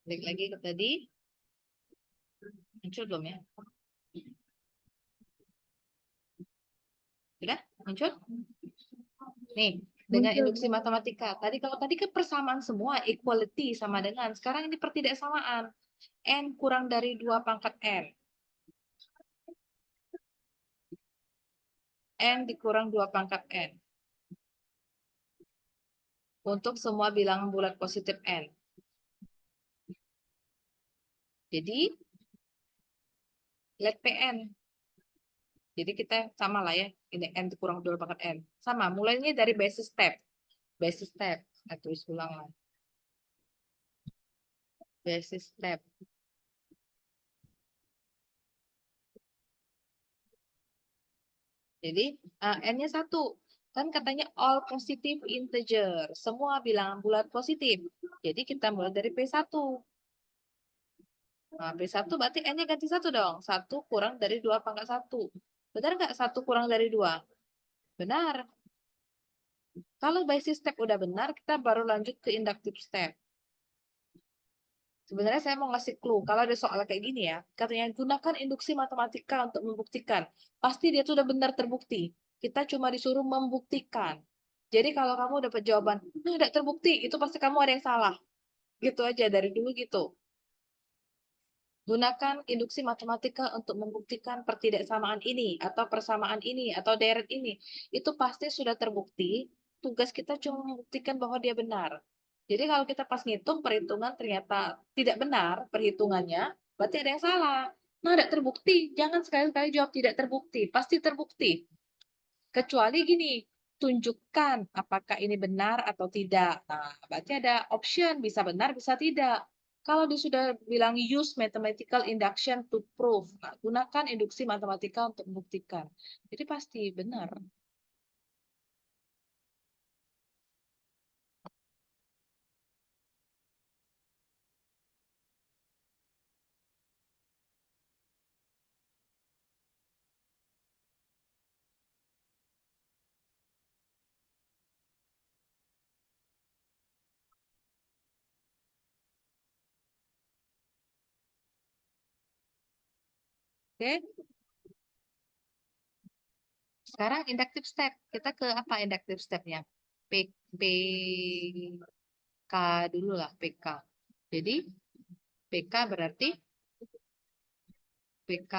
Balik lagi ke tadi. Muncul belum ya? Sudah? Muncul? Nih, dengan Muncul, induksi matematika. Tadi kalau tadi kan persamaan semua, equality sama dengan. Sekarang ini pertidaksamaan. N kurang dari 2 pangkat N. N dikurang 2 pangkat N. Untuk semua bilangan bulat positif N. Jadi, let PN. Jadi kita sama lah ya. Ini N dikurang 2 pangkat N. Sama, mulainya dari basis step. Basis step. Nah, tulis ulang lah. Basis step. Jadi N-nya 1. Kan katanya all positive integer. Semua bilangan bulat positif. Jadi kita mulai dari P1. Nah, P1 berarti N-nya ganti 1 dong. 1 kurang dari 2 pangkat 1. Benar nggak 1 kurang dari 2? Benar. Kalau basis step udah benar, kita baru lanjut ke inductive step. Sebenarnya saya mau ngasih clue. Kalau ada soal kayak gini ya, katanya gunakan induksi matematika untuk membuktikan. Pasti dia tuh udah benar terbukti. Kita cuma disuruh membuktikan. Jadi kalau kamu dapat jawaban, tidak terbukti, itu pasti kamu ada yang salah. Gitu aja, dari dulu gitu. Gunakan induksi matematika untuk membuktikan pertidaksamaan ini, atau persamaan ini, atau deret ini. Itu pasti sudah terbukti. Tugas kita cuma membuktikan bahwa dia benar. Jadi kalau kita pas ngitung perhitungan ternyata tidak benar perhitungannya, berarti ada yang salah. Nah, tidak terbukti. Jangan sekali-kali jawab tidak terbukti. Pasti terbukti. Kecuali gini, tunjukkan apakah ini benar atau tidak. Nah, berarti ada option, bisa benar, bisa tidak. Kalau dia sudah bilang use mathematical induction to prove, nah, gunakan induksi matematika untuk membuktikan. Jadi pasti benar. Oke, sekarang inductive step. Kita ke apa inductive stepnya? P, PK dulu lah, PK. Jadi PK berarti PK,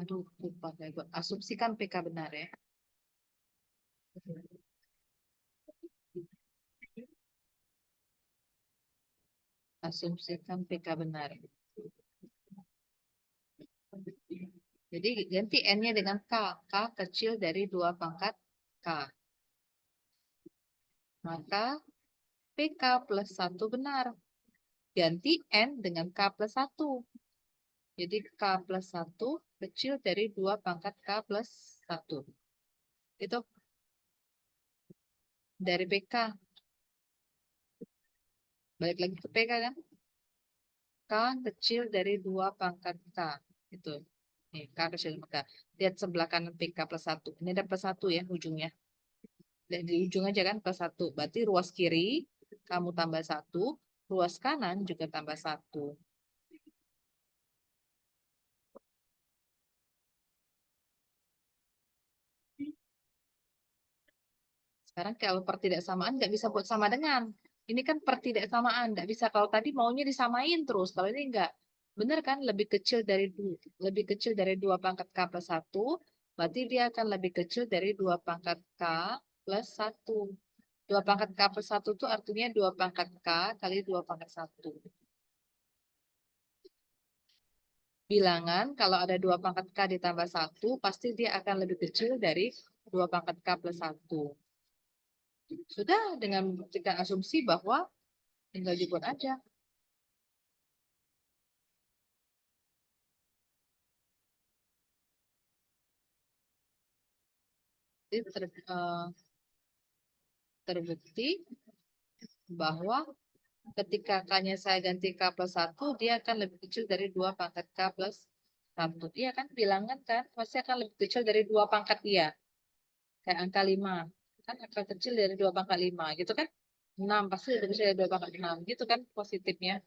aduh lupa saya. Asumsikan PK benar ya. Asumsikan PK benar. Jadi ganti N-nya dengan K. K kecil dari 2 pangkat K. Maka PK plus 1 benar. Ganti N dengan K plus 1. Jadi K plus 1 kecil dari 2 pangkat K plus 1. Itu dari PK. Balik lagi ke PK kan. K kecil dari 2 pangkat K. Itu. Nih, K kecil dari K. Lihat sebelah kanan PK plus 1. Ini ada plus 1 ya ujungnya. Dan di ujung aja kan plus 1. Berarti ruas kiri kamu tambah 1. Ruas kanan juga tambah 1. Sekarang kalau pertidaksamaan nggak bisa buat sama dengan. Ini kan pertidaksamaan. Nggak bisa. Kalau tadi maunya disamain terus. Kalau ini nggak. Benar kan? Lebih kecil dari 2 pangkat K plus 1. Berarti dia akan lebih kecil dari 2 pangkat K plus 1. 2 pangkat K plus 1 itu artinya 2 pangkat K kali 2 pangkat 1. Bilangan kalau ada 2 pangkat K ditambah 1, pasti dia akan lebih kecil dari 2 pangkat K plus 1. Sudah dengan membuktikan asumsi bahwa tinggal dibuat aja. Jadi terbukti bahwa ketika K-nya saya ganti K plus 1, dia akan lebih kecil dari 2 pangkat K plus 1. Iya kan, bilangan kan, pasti akan lebih kecil dari 2 pangkat dia. Kayak angka 5. Kan angka kecil dari 2 pangkat 5, gitu kan? 6 pasti lebih kecil dari 2 pangkat 6. Gitu kan positifnya.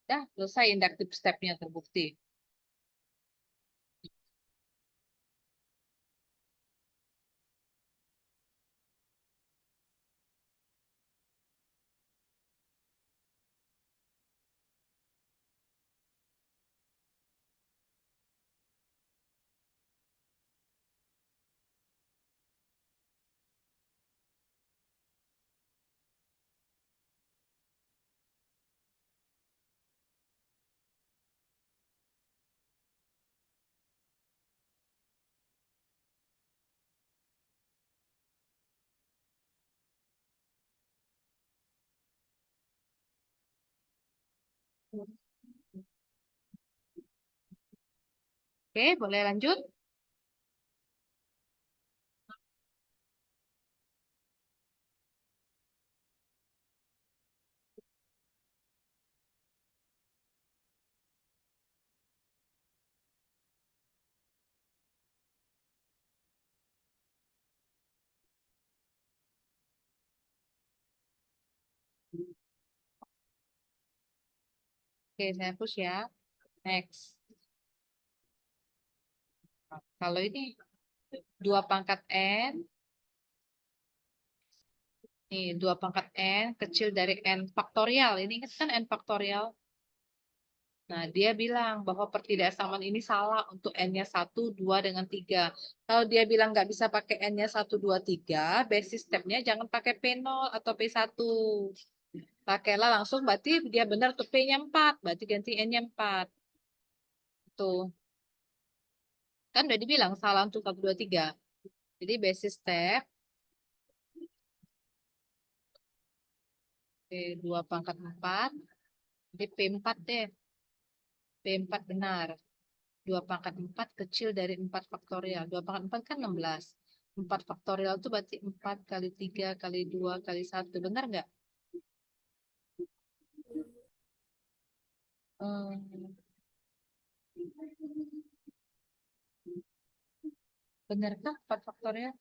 Dah, selesai inductive step-nya terbukti. Oke, boleh lanjut? Oke, saya hapus ya. Next. Kalau ini 2 pangkat N, nih 2 pangkat N kecil dari N faktorial. Ini kan N faktorial. Nah, dia bilang bahwa pertidaksamaan ini salah untuk N-nya 1, 2, dengan 3. Kalau dia bilang nggak bisa pakai N-nya 1, 2, 3, basis step-nya jangan pakai P0 atau P1. Pakailah langsung, berarti dia benar tuh P-nya 4, berarti ganti N-nya 4. Tuh, kan udah dibilang salah untuk 1, 2, 3. Jadi basis step, P2 pangkat 4, jadi P4 deh. P4 benar. 2 pangkat 4 kecil dari 4 faktorial. 2 pangkat 4 kan 16. 4 faktorial itu berarti 4 kali 3 kali 2 kali 1. Benar nggak? Hmm, benarkah 4 faktorial?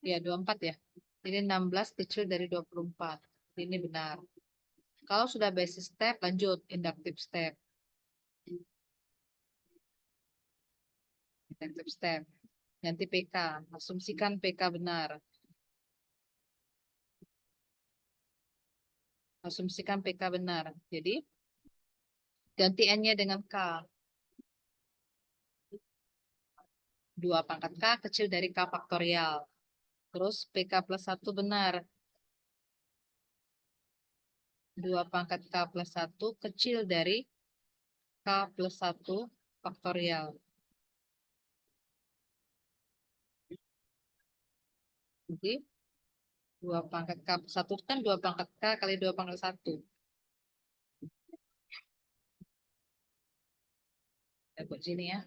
Ya, 24 ya. Jadi 16 kecil dari 24. Ini benar. Kalau sudah basis step, lanjut inductive step. Inductive step. Ganti PK. Asumsikan PK benar. Asumsikan PK benar. Jadi, ganti N-nya dengan K. 2 pangkat K kecil dari K faktorial. Terus PK plus 1 benar. 2 pangkat K plus 1 kecil dari K plus 1 faktorial. Jadi 2 pangkat K plus 1 kan 2 pangkat K kali 2 pangkat 1. Saya buat sini ya.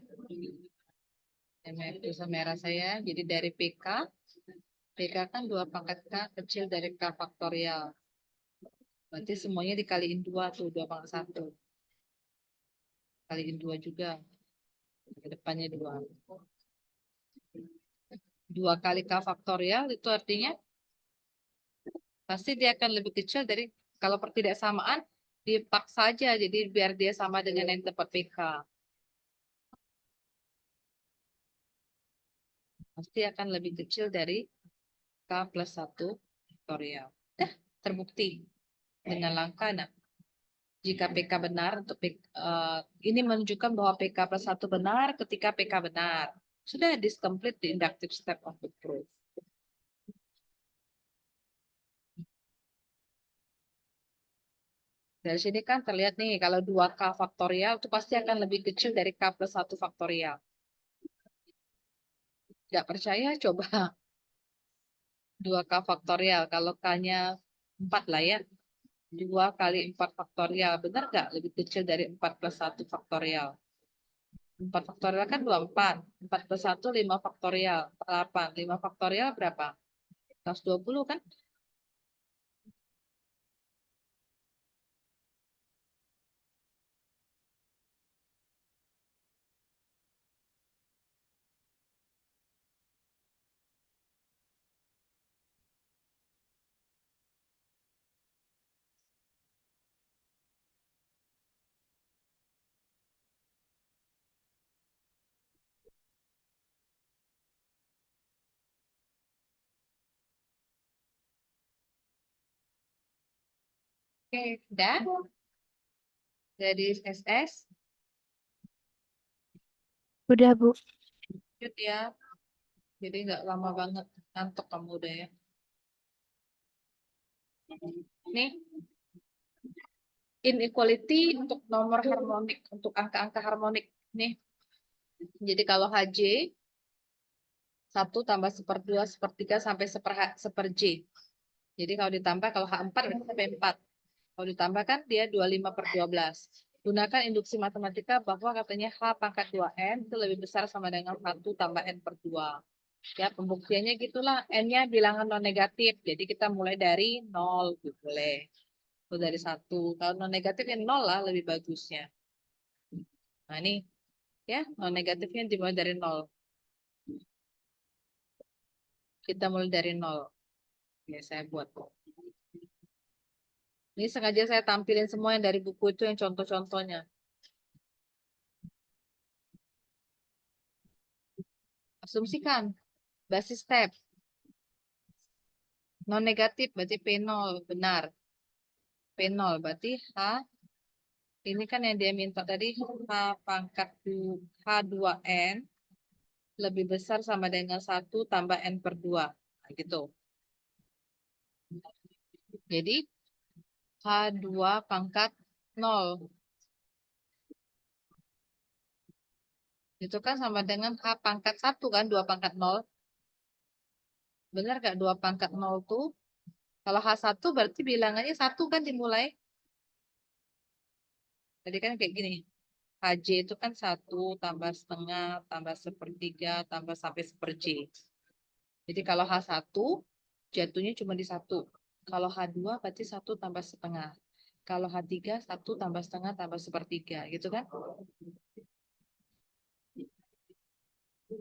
Tulisan merah saya. Jadi dari PK kan 2 pangkat K kecil dari K faktorial. Berarti semuanya dikaliin 2 tuh, 2 pangkat 1. Kaliin 2 juga. Ke depannya 2. 2 kali K faktorial itu artinya pasti dia akan lebih kecil dari, kalau pertidaksamaan dipaksa aja jadi biar dia sama dengan yang tepat PK. Pasti akan lebih kecil dari K plus 1 faktorial. Terbukti dengan langkah. Nah, jika PK benar untuk ini menunjukkan bahwa PK plus 1 benar ketika PK benar. Sudah, this complete the inductive step of the proof. Dari sini kan terlihat nih, kalau 2K faktorial itu pasti akan lebih kecil dari K plus 1 faktorial. Nggak percaya, coba 2K faktorial. Kalau K-nya 4 lah ya. 2 kali 4 faktorial. Benar nggak? Lebih kecil dari 4 plus 1 faktorial. 4 faktorial kan 24. 4 plus 1, 5 faktorial. 8. 5 faktorial berapa? 120 kan? Oke, dan dari SS, Udah, Bu. lanjut ya. Jadi nggak lama banget. Ngantuk kamu udah ya. Nih, inequality untuk nomor harmonik, untuk angka-angka harmonik. Nih, jadi kalau HJ 1 tambah 1/2, 1/3 sampai 1/J. Jadi kalau ditambah, kalau H4 berarti sampai 4. Kalau ditambah kan dia 25/12. Gunakan induksi matematika bahwa katanya H pangkat 2N itu lebih besar sama dengan 1 tambah N per 2. Ya, pembuktiannya gitulah. N-nya bilangan non negatif. Jadi kita mulai dari 0. Gitu, boleh. Atau dari 1. Kalau non negatif ya 0 lah lebih bagusnya. Nah ini ya, non negatifnya dimulai dari 0. Kita mulai dari 0. Ya, saya buat. Ini sengaja saya tampilin semua yang dari buku itu yang contoh-contohnya. Asumsikan basis step. Non negatif berarti P0 benar. P0 berarti H Ini kan yang dia minta tadi H pangkat H2N lebih besar sama dengan 1 tambah N per 2. Nah, gitu. Jadi H2 pangkat 0. Itu kan sama dengan H pangkat 1 kan, 2 pangkat 0. Benar gak 2 pangkat 0 tuh? Kalau H1 berarti bilangannya 1 kan dimulai. Tadi kan kayak gini. HJ itu kan 1 tambah setengah, tambah sepertiga, tambah sampai seper-J. Jadi kalau H1 jatuhnya cuma di 1. Kalau H2 berarti 1 tambah setengah. Kalau H3 1 tambah setengah tambah sepertiga. Gitu kan?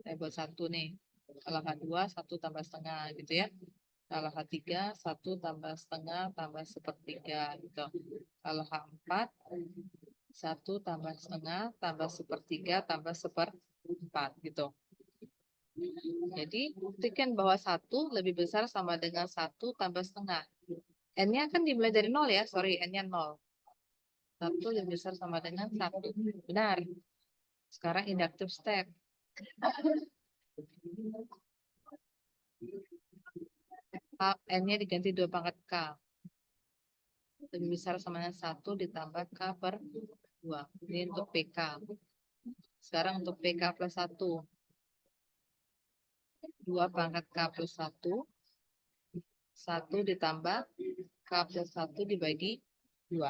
Saya buat 1 nih. Kalau H2 1 tambah setengah gitu ya. Kalau H3 1 tambah setengah tambah sepertiga gitu. Kalau H4 1 tambah setengah tambah sepertiga tambah seperempat gitu. Jadi buktikan bahwa 1 lebih besar sama dengan 1 tambah setengah. N-nya kan dimulai dari 0 ya. Sorry, N-nya 0. 1 lebih besar sama dengan 1. Benar. Sekarang inductive step. N-nya diganti 2 pangkat K. Lebih besar sama dengan 1 ditambah K per 2. Ini untuk PK. Sekarang untuk PK plus 1. 2 pangkat K plus 1. 1 ditambah K plus 1 dibagi 2.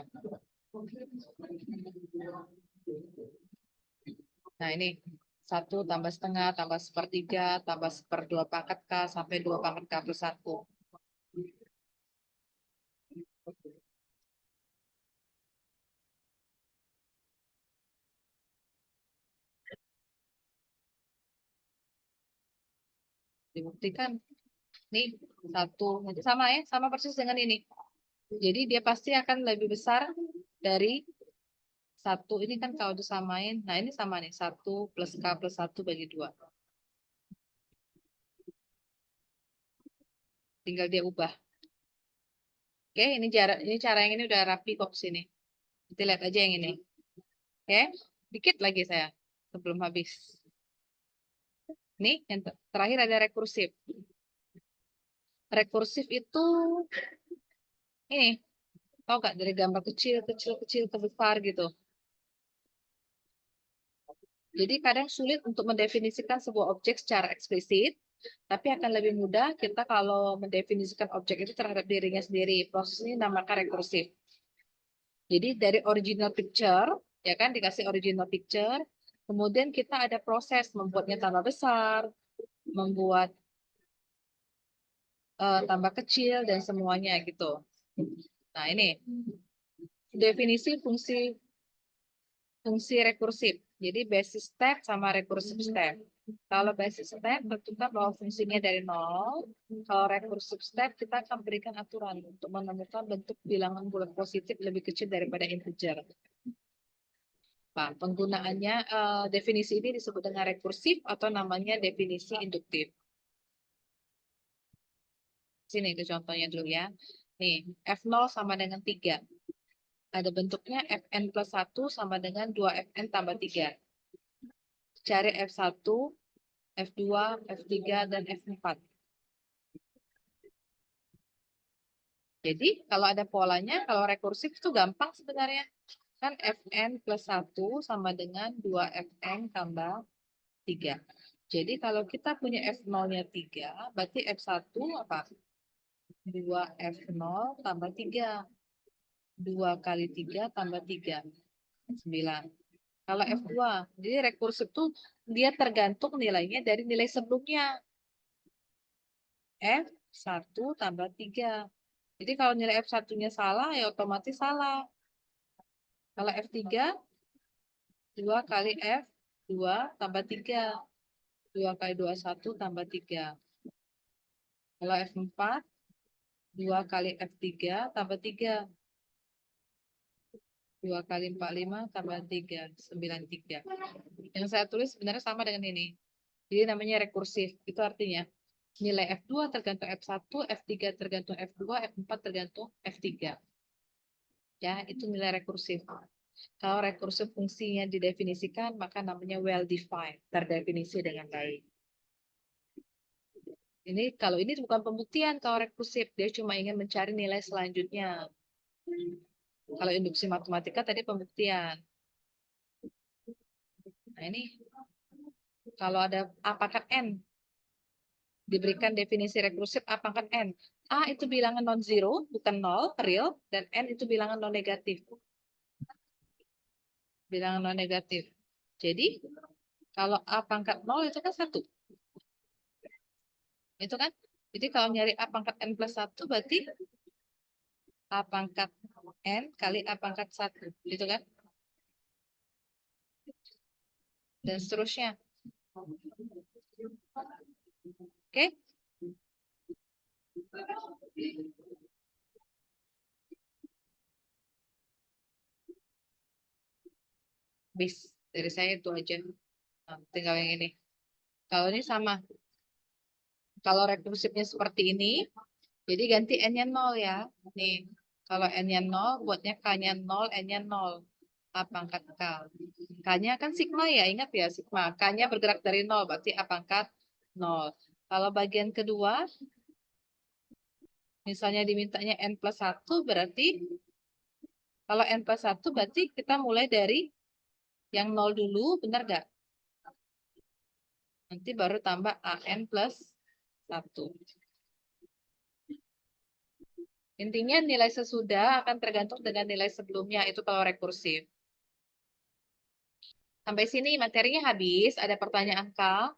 Nah ini 1 tambah setengah tambah sepertiga tambah seperdua pangkat K sampai 2 pangkat K plus 1. Dibuktikan. Nih 1. Itu sama ya, sama persis dengan ini. Jadi dia pasti akan lebih besar dari 1. Ini kan kalau disamain. Nah ini sama nih. 1 plus K plus 1 bagi 2. Tinggal dia ubah. Oke, ini cara yang ini udah rapi kok sini. Kita lihat aja yang ini. Oke, dikit lagi saya sebelum habis. Nih, yang terakhir ada rekursif. Rekursif itu ini, tau gak dari gambar kecil, kecil, kecil ke besar gitu. Jadi kadang sulit untuk mendefinisikan sebuah objek secara eksplisit, tapi akan lebih mudah kita kalau mendefinisikan objek itu terhadap dirinya sendiri. Proses ini namakan rekursif. Jadi dari original picture, ya kan dikasih original picture, kemudian kita ada proses membuatnya tambah besar, membuat tambah kecil dan semuanya gitu. Nah ini definisi fungsi rekursif. Jadi basis step sama rekursif step. Kalau basis step tentukan bahwa fungsinya dari 0. Kalau rekursif step kita akan berikan aturan untuk menemukan bentuk bilangan bulat positif lebih kecil daripada integer. Nah, penggunaannya definisi ini disebut dengan rekursif atau namanya definisi induktif. Sini ke contohnya dulu ya. Nih, F0 sama dengan 3. Ada bentuknya Fn plus 1 sama dengan 2Fn tambah 3. Cari F1, F2, F3, dan F4. Jadi, kalau ada polanya, kalau rekursif itu gampang sebenarnya. Kan Fn plus 1 sama dengan 2Fn tambah 3. Jadi, kalau kita punya F0-nya 3, berarti F1 apa? 2F0 tambah 3. 2 kali 3 tambah 3. 9. Kalau F2, jadi rekursif tuh dia tergantung nilainya dari nilai sebelumnya. F1 tambah 3. Jadi kalau nilai F1-nya salah, ya otomatis salah. Kalau F3, 2 kali F2 tambah 3. 2 kali 2, 1 tambah 3. Kalau F4, 2 kali F3 tambah 3. 2 kali 4, 5 tambah 3. 93. Yang saya tulis sebenarnya sama dengan ini. Jadi namanya rekursif. Itu artinya nilai F2 tergantung F1, F3 tergantung F2, F4 tergantung F3. Ya, itu nilai rekursif. Kalau rekursif fungsinya didefinisikan, maka namanya well defined, terdefinisi dengan baik. Ini kalau ini bukan pembuktian kalau rekursif, dia cuma ingin mencari nilai selanjutnya. Kalau induksi matematika tadi pembuktian. Nah ini kalau ada A pangkat N, diberikan definisi rekursif A pangkat N. A itu bilangan non-zero, bukan nol, real, dan N itu bilangan non-negatif. Bilangan non-negatif. Jadi, kalau A pangkat 0 itu kan 1. Itu kan? Jadi kalau nyari A pangkat N plus 1 berarti A pangkat N kali A pangkat 1. Gitu kan? Dan seterusnya. Oke? Bis. Dari saya itu aja. Nah, tinggal yang ini. Kalau ini sama. Kalau rekursifnya seperti ini, jadi ganti N-nya 0 ya. Nih, kalau N-nya 0, buatnya K-nya 0, N-nya 0. A pangkat K. K-nya kan sigma ya, ingat ya sigma. K-nya bergerak dari 0, berarti A pangkat 0. Kalau bagian kedua, misalnya dimintanya N plus 1, berarti kalau N plus 1, berarti kita mulai dari yang 0 dulu, benar nggak? Nanti baru tambah AN plus 1. Intinya nilai sesudah akan tergantung dengan nilai sebelumnya, itu kalau rekursif. Sampai sini materinya habis. Ada pertanyaan, Kak?